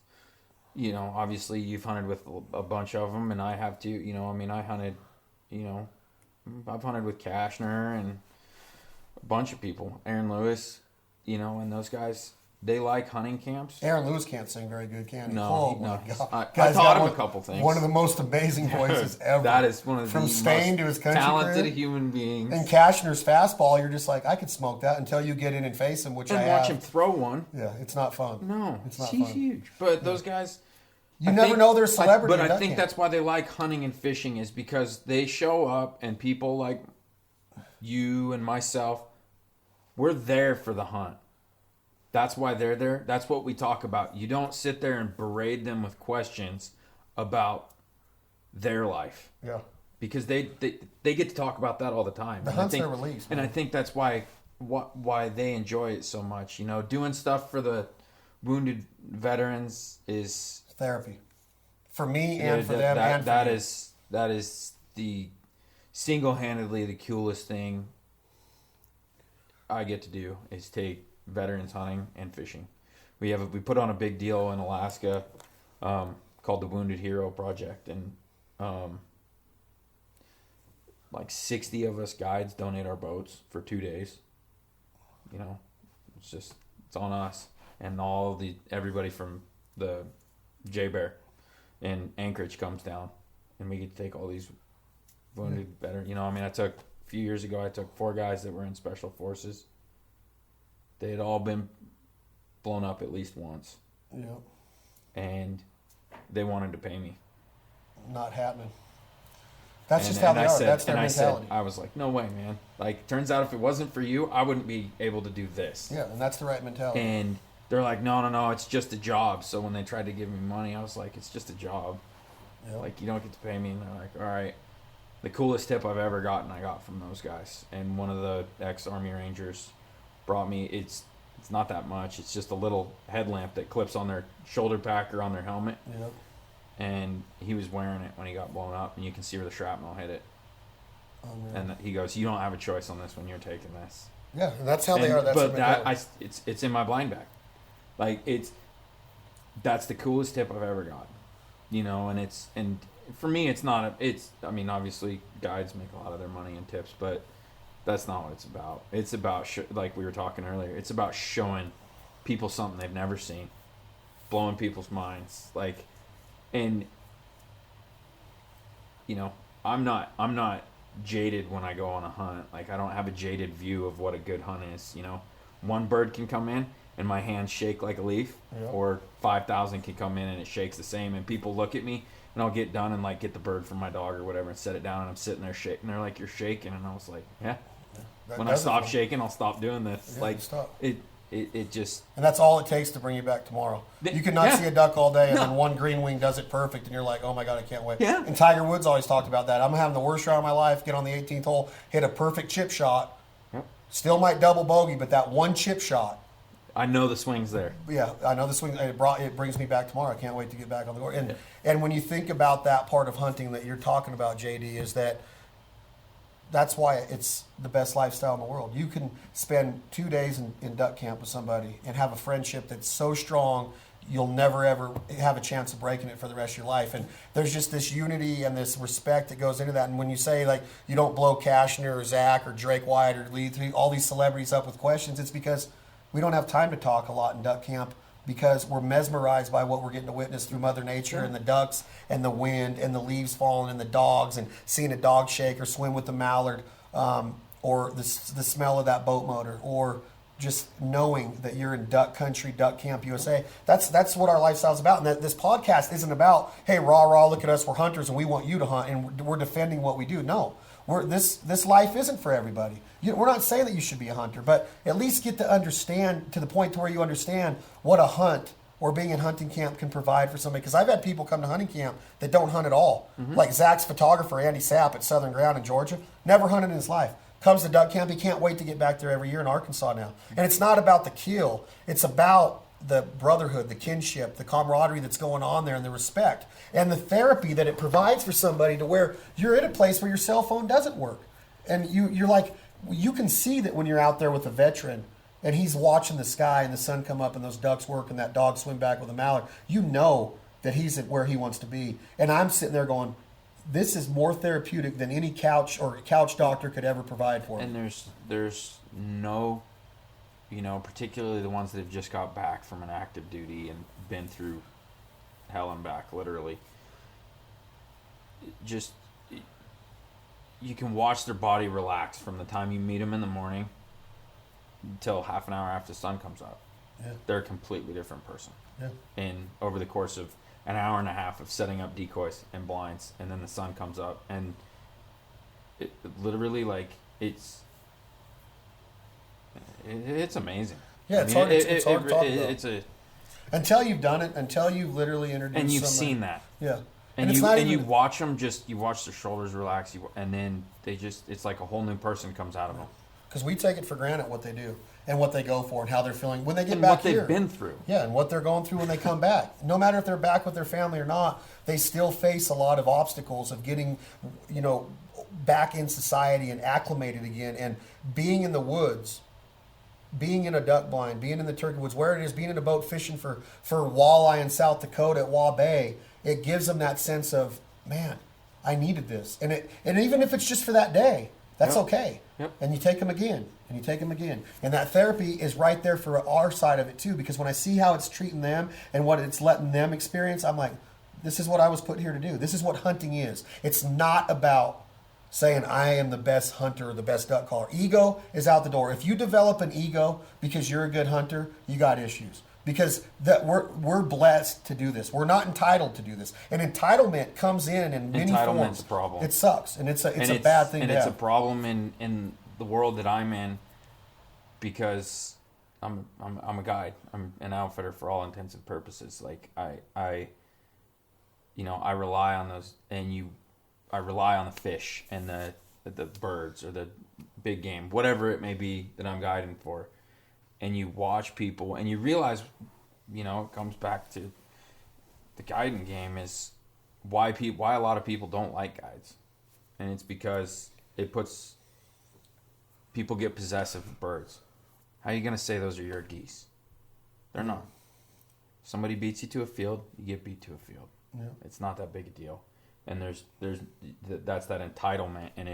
obviously you've hunted with a bunch of them, and I have too. I hunted, I've hunted with Kashner and a bunch of people, Aaron Lewis, and those guys, they like hunting camps. Aaron Lewis can't sing very good, can he? No, my God. I Guy's taught got him a couple things. One of the most amazing voices ever. That is one of From the Spain most to his country talented career. human beings. And Cashner's fastball, you're just like, I could smoke that until you get in and face him, which and I watch have. him throw one. Yeah, it's not fun. No, it's not he's fun. huge. But those guys, You never know they're a celebrity. But in I duck think camp. that's why they like hunting and fishing, is because they show up and people like you and myself, we're there for the hunt. That's why they're there. That's what we talk about. You don't sit there and berate them with questions about their life. Yeah. Because they get to talk about that all the time. The hunt's their release. And I think that's why they enjoy it so much. You know, doing stuff for the wounded veterans is therapy. For me and for them and for that you. that is the single-handedly the coolest thing I get to do, is take veterans hunting and fishing. We put on a big deal in Alaska called the Wounded Hero Project, and like 60 of us guides donate our boats for 2 days. You know, it's on us, and everybody from the J Bear in Anchorage comes down, and we get to take all these wounded veterans. You know, I mean, a few years ago, I took 4 guys that were in special forces. They had all been blown up at least once. Yeah. And they wanted to pay me. Not happening. That's just how they are. That's their mentality. I was like, no way, man. Like, turns out if it wasn't for you, I wouldn't be able to do this. Yeah, and that's the right mentality. And they're like, no, it's just a job. So when they tried to give me money, I was like, it's just a job. Yep. Like, you don't get to pay me. And they're like, all right. The coolest tip I've ever gotten, I got from those guys. And one of the ex-Army Rangers brought me, it's not that much. It's just a little headlamp that clips on their shoulder pack or on their helmet. Yep. And he was wearing it when he got blown up, and you can see where the shrapnel hit it. Oh, man. And he goes, you don't have a choice on this when you're taking this. Yeah, and that's how they are. That's but their mentality. it's in my blind bag. Like, that's the coolest tip I've ever got. You know, and for me, it's not I mean, obviously guides make a lot of their money in tips, but that's not what it's about. It's about, like we were talking earlier, it's about showing people something they've never seen, blowing people's minds. Like, and, you know, I'm not jaded when I go on a hunt. Like, I don't have a jaded view of what a good hunt is. You know, one bird can come in and my hands shake like a leaf, or 5,000 can come in and it shakes the same, and people look at me and I'll get done and like get the bird from my dog or whatever and set it down, and I'm sitting there shaking. They're like, you're shaking, and I was like, yeah. When I stop shaking, I'll stop doing this. Yeah, like, stop. It just... And that's all it takes to bring you back tomorrow. You could not see a duck all day, and then one green wing does it perfect, and you're like, oh my God, I can't wait. Yeah. And Tiger Woods always talked about that. I'm having the worst round of my life, get on the 18th hole, hit a perfect chip shot, still might double bogey, but that one chip shot. I know the swing's there. Yeah, I know the swing. It brings me back tomorrow. I can't wait to get back on the course. And when you think about that part of hunting that you're talking about, JD, is that's why it's the best lifestyle in the world. You can spend 2 days in duck camp with somebody and have a friendship that's so strong you'll never ever have a chance of breaking it for the rest of your life. And there's just this unity and this respect that goes into that. And when you say, like, you don't blow Cashner or Zach or Drake White or Lee, all these celebrities up with questions, it's because we don't have time to talk a lot in duck camp, because we're mesmerized by what we're getting to witness through Mother Nature and the ducks and the wind and the leaves falling and the dogs, and seeing a dog shake or swim with the mallard, or the smell of that boat motor, or just knowing that you're in duck country, duck camp USA. That's what our lifestyle's about. And that this podcast isn't about, hey, rah, look at us, we're hunters and we want you to hunt and we're defending what we do. No. This life isn't for everybody. We're not saying that you should be a hunter, but at least get to understand, to the point to where you understand what a hunt or being in hunting camp can provide for somebody. Because I've had people come to hunting camp that don't hunt at all. Mm-hmm. Like Zach's photographer, Andy Sapp at Southern Ground in Georgia, never hunted in his life. Comes to duck camp, he can't wait to get back there every year in Arkansas now. And it's not about the kill. It's about the brotherhood, the kinship, the camaraderie that's going on there, and the respect and the therapy that it provides for somebody, to where you're in a place where your cell phone doesn't work, and you're like, you can see that when you're out there with a veteran and he's watching the sky and the sun come up and those ducks work and that dog swim back with a mallard, you know that he's at where he wants to be. And I'm sitting there going, this is more therapeutic than any couch doctor could ever provide for me. And there's no, particularly the ones that have just got back from an active duty and been through hell and back, literally. Just, you can watch their body relax from the time you meet them in the morning until half an hour after the sun comes up. Yeah. They're a completely different person. Yeah. And over the course of an hour and a half of setting up decoys and blinds, and then the sun comes up, and it literally, like, it's amazing. Yeah, it's hard to talk about. It's until you've done it, until you've literally introduced and you've somebody. seen that. Yeah. And it's you not and even, you watch them, you watch their shoulders relax, and then it's like a whole new person comes out of them. Because we take it for granted what they do and what they go for and how they're feeling when they get And back what here. they've been through. Yeah, and what they're going through when they come back. No matter if they're back with their family or not, they still face a lot of obstacles of getting, back in society and acclimated again, and being in the woods, being in a duck blind, being in the turkey woods, where it is, being in a boat fishing for walleye in South Dakota at Waw Bay. It gives them that sense of, man, I needed this, and even if it's just for that day, that's okay. Yep. And you take them again, and you take them again, and that therapy is right there for our side of it too. Because when I see how it's treating them and what it's letting them experience, I'm like, this is what I was put here to do. This is what hunting is. It's not about saying I am the best hunter or the best duck caller. Ego is out the door. If you develop an ego because you're a good hunter, you got issues. Because we're blessed to do this. We're not entitled to do this. And entitlement comes in many forms. Entitlement's a problem. It sucks, and it's a bad thing. And to it's have. a problem in the world that I'm in, because I'm a guide. I'm an outfitter for all intents and purposes. Like I rely on those, and I rely on the fish and the birds or the big game, whatever it may be that I'm guiding for. And you watch people, and you realize, it comes back to the guiding game is why a lot of people don't like guides, and it's because people get possessive of birds. How are you gonna say those are your geese? They're not. Somebody beats you to a field, you get beat to a field. Yeah. It's not that big a deal, and that's that entitlement, and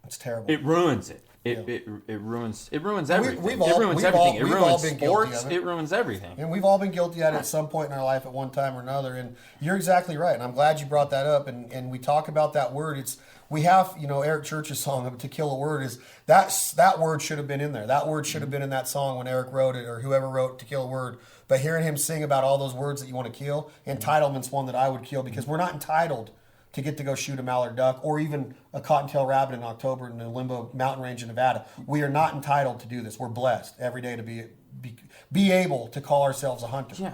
it's terrible. It ruins it. It ruins everything. We've It ruins everything. It ruins been guilty sports. of it. It ruins everything. And we've all been guilty at it at some point in our life at one time or another. And you're exactly right. And I'm glad you brought that up. And we talk about that word. We have, Eric Church's song, "To Kill a Word," is that word should have been in there. That word should have been in that song when Eric wrote it, or whoever wrote "To Kill a Word." But hearing him sing about all those words that you want to kill, entitlement's one that I would kill, because we're not entitled to get to go shoot a mallard duck or even a cottontail rabbit in October in the Limbo Mountain Range in Nevada. We are not entitled to do this. We're blessed every day to be able to call ourselves a hunter. Yeah.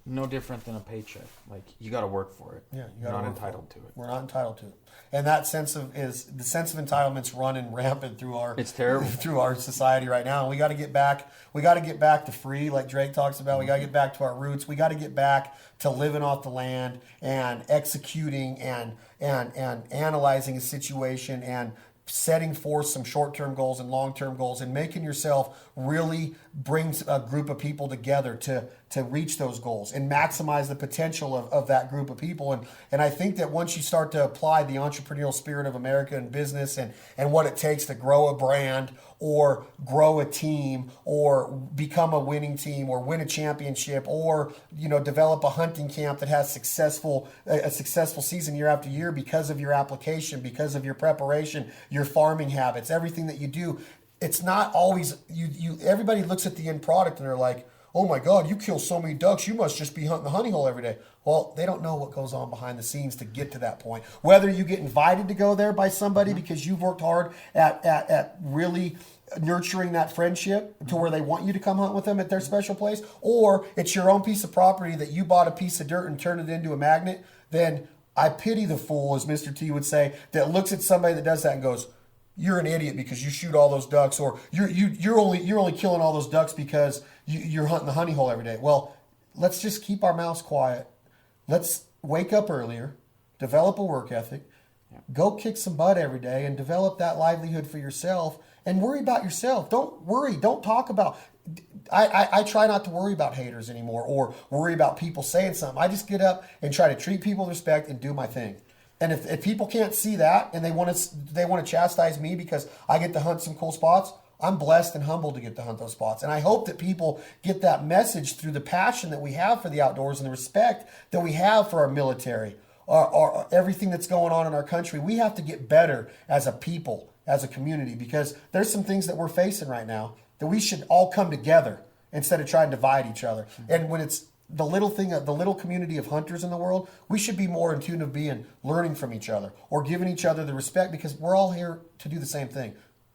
No different than a paycheck. Like, you got to work for it. Yeah, you're not entitled to it. We're not entitled to it. And that sense of entitlement's running rampant through our it's terrible through our society right now. And we got to get back. We got to get back to free, like Drake talks about. We got to get back to our roots. We got to get back to living off the land and executing and analyzing a situation and setting forth some short-term goals and long-term goals, and making yourself really brings a group of people together to reach those goals and maximize the potential of that group of people. And I think that once you start to apply the entrepreneurial spirit of America in business and what it takes to grow a brand or grow a team or become a winning team or win a championship or develop a hunting camp that has a successful season year after year because of your application, because of your preparation, your farming habits, everything that you do. It's not always you everybody looks at the end product and they're like, "Oh my God, you kill so many ducks, you must just be hunting the honey hole every day." Well, they don't know what goes on behind the scenes to get to that point. Whether you get invited to go there by somebody because you've worked hard at really nurturing that friendship to where they want you to come hunt with them at their special place, or it's your own piece of property that you bought a piece of dirt and turned it into a magnet, then I pity the fool, as Mr. T would say, that looks at somebody that does that and goes, "You're an idiot because you shoot all those ducks," or you're only killing all those ducks because you're hunting the honey hole every day. Well, let's just keep our mouths quiet. Let's wake up earlier, develop a work ethic, go kick some butt every day, and develop that livelihood for yourself. And worry about yourself. Don't worry. Don't talk about. I try not to worry about haters anymore or worry about people saying something. I just get up and try to treat people with respect and do my thing. And if people can't see that and they want to chastise me because I get to hunt some cool spots, I'm blessed and humbled to get to hunt those spots. And I hope that people get that message through the passion that we have for the outdoors and the respect that we have for our military, or everything that's going on in our country. We have to get better as a people, as a community, because there's some things that we're facing right now that we should all come together instead of trying to divide each other. And when it's the little community of hunters in the world, we should be more in tune of learning from each other or giving each other the respect, because we're all here to do the same thing.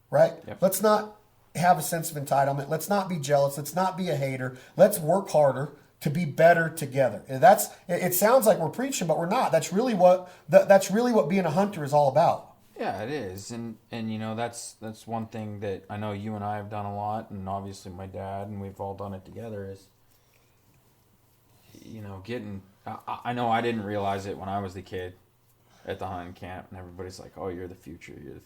Right? Yep. Let's not have a sense of entitlement. Let's not be jealous. Let's not be a hater. Let's work harder to be better together. And it sounds like we're preaching, but we're not. That's really what being a hunter is all about. Yeah, it is. And you know, that's one thing that I know you and I have done a lot, and obviously my dad, and we've all done it together, is, you know, I know I didn't realize it when I was the kid at the hunting camp, and everybody's like, oh, you're the future. You're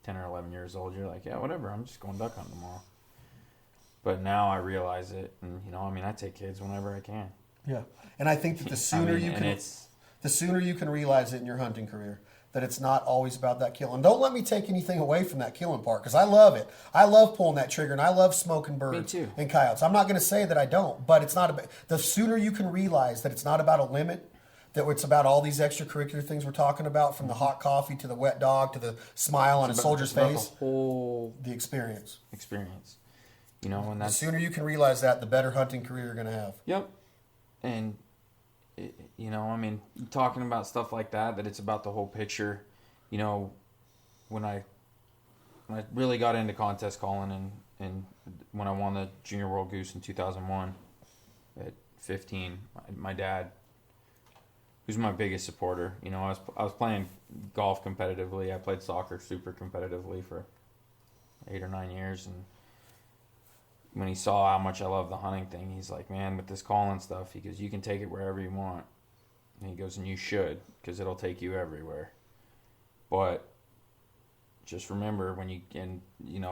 10 or 11 years old, you're like, yeah, whatever, I'm just going duck hunting tomorrow. But now I realize it, and you know, I mean, I take kids whenever I can. Yeah, and I think that the sooner you can realize it in your hunting career, that it's not always about that kill. And don't let me take anything away from that killing part, because I love it. I love pulling that trigger, and I love smoking birds and coyotes. I'm not going to say that I don't, but it's not about. The sooner you can realize that it's not about a limit, that it's about all these extracurricular things we're talking about, from the hot coffee to the wet dog to the smile on a soldier's face. The experience. You know, and the sooner you can realize that, the better hunting career you're going to have. Yep. And, you know, I mean, talking about stuff like that it's about the whole picture. You know, when I really got into contest calling, and when I won the Junior World Goose in 2001 at 15, my dad, who's my biggest supporter. You know, I was playing golf competitively. I played soccer super competitively for 8 or 9 years, and when he saw how much I love the hunting thing, he's like, man, with this calling stuff, he goes, you can take it wherever you want. And he goes, and you should, because it'll take you everywhere. But just remember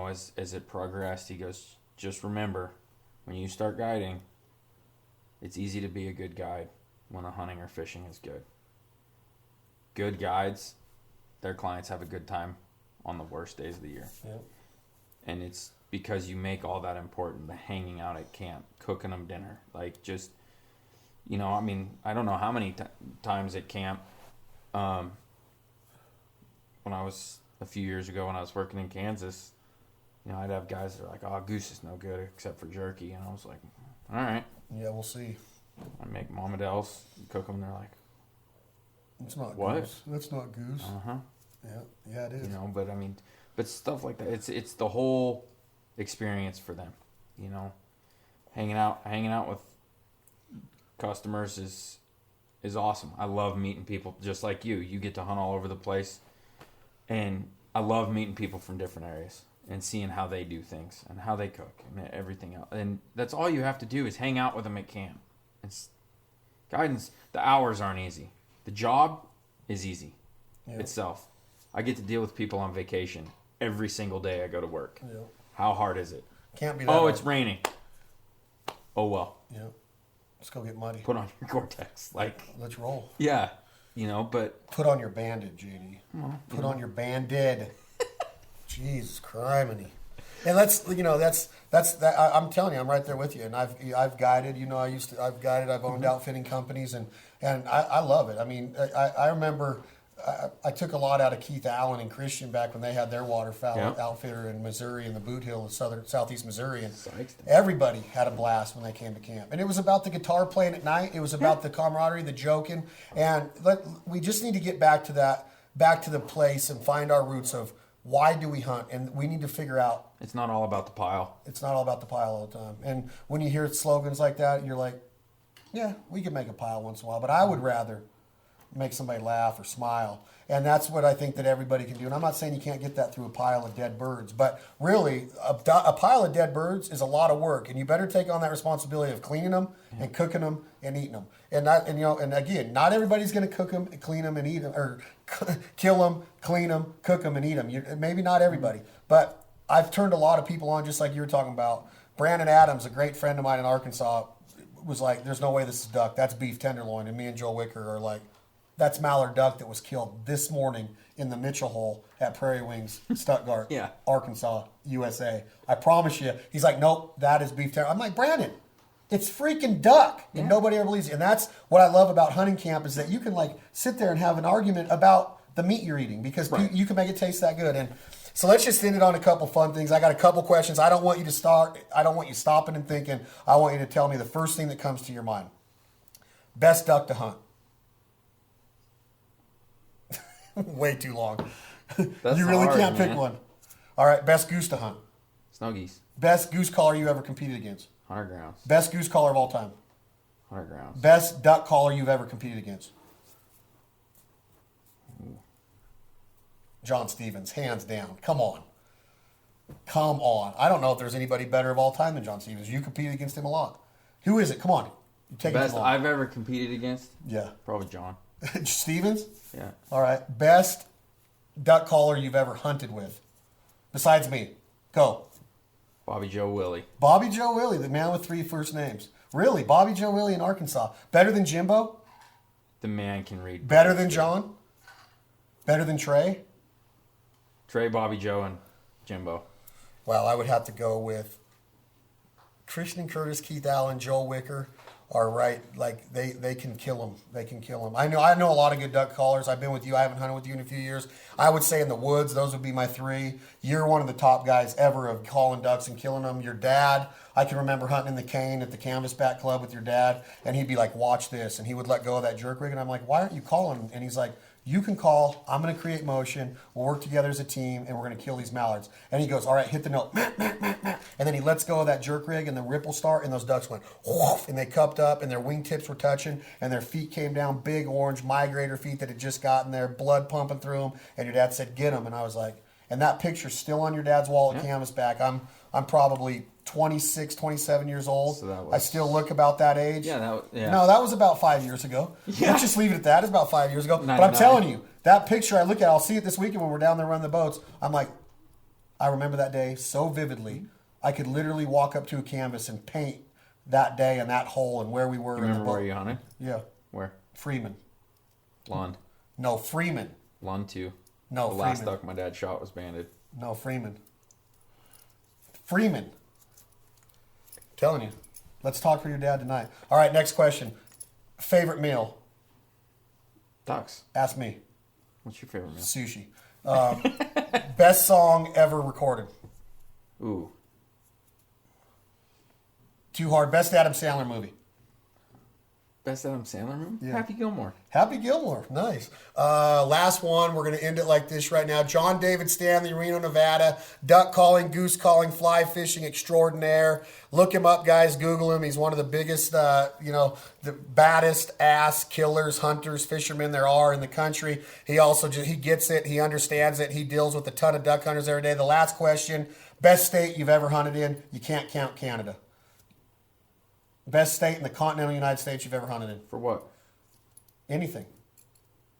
as it progressed, he goes, just remember, when you start guiding, it's easy to be a good guide when the hunting or fishing is good. Good guides, their clients have a good time on the worst days of the year. Yep. And it's because you make all that important, the hanging out at camp, cooking them dinner. Like, just, you know, I mean, I don't know how many times at camp, when I was a few years ago when I was working in Kansas, you know, I'd have guys that are like, oh, Goose is no good except for jerky. And I was like, all right. Yeah, we'll see. I make Momadels, cook them, and they're like, it's not what? Goose. That's not Goose. Uh-huh. Yeah, it is. You know, but stuff like that, it's the whole experience for them. You know, hanging out with customers is awesome. I love meeting people just like you. You get to hunt all over the place, and I love meeting people from different areas and seeing how they do things and how they cook and everything else. And that's all you have to do is hang out with them at camp. It's guidance. The hours aren't easy. The job is easy itself. I get to deal with people on vacation every single day I go to work. Yeah. How hard is it? Can't be that hard. It's raining. Oh, well. Yeah. Let's go get muddy. Put on your Gore-Tex. Let's roll. Yeah. You know, but... Put on your bandit, JD. Put on your bandit. Jesus criminy. And I'm telling you, I'm right there with you. And I've guided, you know, I've guided, I've owned outfitting companies, and I love it. I mean, I remember I took a lot out of Keith Allen and Christian back when they had their waterfowl outfitter in Missouri, in the Boot Hill in southeast Missouri, and everybody had a blast when they came to camp. And it was about the guitar playing at night. It was about the camaraderie, the joking, and we just need to get back to the place and find our roots of why do we hunt, and we need to figure out. It's not all about the pile. It's not all about the pile all the time. And when you hear slogans like that, you're like, yeah, we can make a pile once in a while, but I would rather make somebody laugh or smile. And that's what I think that everybody can do. And I'm not saying you can't get that through a pile of dead birds, but really a pile of dead birds is a lot of work, and you better take on that responsibility of cleaning them and cooking them and eating them. And again, not everybody's going to cook them, clean them, and eat them, or kill them, clean them, cook them, and eat them. Maybe not everybody, but I've turned a lot of people on, just like you were talking about. Brandon Adams, a great friend of mine in Arkansas, was like, "There's no way this is duck. That's beef tenderloin." And me and Joel Wicker are like, That's mallard duck that was killed this morning in the Mitchell hole at Prairie Wings, Stuttgart, Yeah. Arkansas, USA. I promise you. He's like, nope, that is beef terror. I'm like, Brandon, it's freaking duck. And nobody ever believes you. And that's what I love about hunting camp is that you can like sit there and have an argument about the meat you're eating because you can make it taste that good. And so let's just end it on a couple fun things. I got a couple questions. I don't want you to start. I don't want you stopping and thinking. I want you to tell me the first thing that comes to your mind. Best duck to hunt. Way too long. That's you really hard, can't pick man. one. All right, best goose to hunt. Snow geese. Best goose caller you ever competed against. 100 grounds. Best goose caller of all time. 100 grounds. Best duck caller you've ever competed against. John Stevens, hands down. Come on. Come on. I don't know if there's anybody better of all time than John Stevens. You competed against him a lot. Who is it? Come on. You take Best it I've ever competed against? Yeah. Probably John. Stevens? Yeah. All right. Best duck caller you've ever hunted with. Besides me. Go. Bobby Joe Willie. Bobby Joe Willie, the man with 3 first names. Really? Bobby Joe Willie in Arkansas. Better than Jimbo? The man can read. Better birds, than dude. John? Better than Trey? Trey, Bobby Joe, and Jimbo. Well, I would have to go with Christian Curtis, Keith Allen, Joel Wicker are right. Like they can kill them. They can kill them. I know a lot of good duck callers. I've been with you. I haven't hunted with you in a few years. I would say in the woods, those would be my 3. You're one of the top guys ever of calling ducks and killing them. Your dad, I can remember hunting in the cane at the Canvasback Club with your dad, and he'd be like, "Watch this," and he would let go of that jerk rig, and I'm like, "Why aren't you calling?" And he's like, "You can call. I'm going to create motion. We'll work together as a team, and we're going to kill these mallards." And he goes, "All right, hit the note." And then he lets go of that jerk rig, and the ripple start, and those ducks went, whoof, and they cupped up, and their wingtips were touching, and their feet came down, big orange migrator feet that had just gotten there, blood pumping through them. And your dad said, "Get them." And I was like, and that picture's still on your dad's wall at Canvasback. I'm probably 26, 27 years old. So I still look about that age. Yeah, No, that was about 5 years ago. Yeah. Let's just leave it at that. It's about 5 years ago. But I'm 99. telling you, that picture I look at, I'll see it this weekend when we're down there running the boats. I'm like, I remember that day so vividly. I could literally walk up to a canvas and paint that day and that hole and where we were. You in the remember boat. where you hunted? Yeah. Where? Freeman. Lund. No, Freeman. Lund 2. No, The last Freeman. duck my dad shot was banded. No, Freeman. Freeman. Telling you. Let's talk for your dad tonight. All right, next question. Favorite meal? Ducks. Ask me. What's your favorite meal? Sushi. Best song ever recorded? Ooh. Too hard. Best Adam Sandler movie? Best Adam Sandler movie? Yeah. Happy Gilmore. Happy Gilmore. Nice. Last one. We're going to end it like this right now. John David Stanley, Reno, Nevada. Duck calling, goose calling, fly fishing extraordinaire. Look him up, guys. Google him. He's one of the biggest, the baddest ass killers, hunters, fishermen there are in the country. He also he gets it. He understands it. He deals with a ton of duck hunters every day. The last question. Best state you've ever hunted in? You can't count Canada. Best state in the continental United States you've ever hunted in? For what? Anything.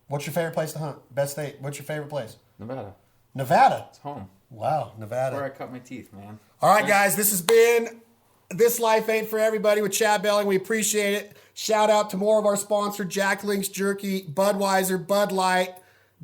What's your favorite place to hunt? Best state. What's your favorite place? Nevada. Nevada. It's home. Wow, Nevada. That's where I cut my teeth, man. All right, guys. This has been This Life Ain't For Everybody with Chad Belling. We appreciate it. Shout out to more of our sponsors, Jack Link's Jerky, Budweiser, Bud Light,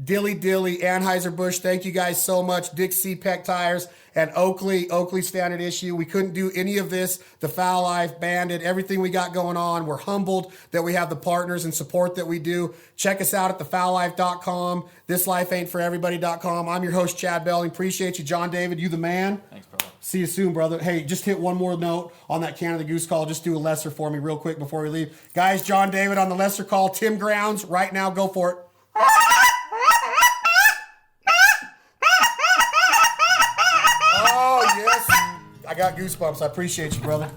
Dilly Dilly, Anheuser-Busch. Thank you guys so much. Dixie Peck Tires and Oakley Standard Issue. We couldn't do any of this. The Fowl Life, Bandit, everything we got going on. We're humbled that we have the partners and support that we do. Check us out at thefowllife.com, thislifeaintforeverybody.com. I'm your host, Chad Belling. Appreciate you, John David. You the man. Thanks, brother. See you soon, brother. Hey, just hit one more note on that Canada Goose call. Just do a lesser for me real quick before we leave. Guys, John David on the lesser call. Tim Grounds, right now. Go for it. Oh, yes. I got goosebumps. I appreciate you, brother.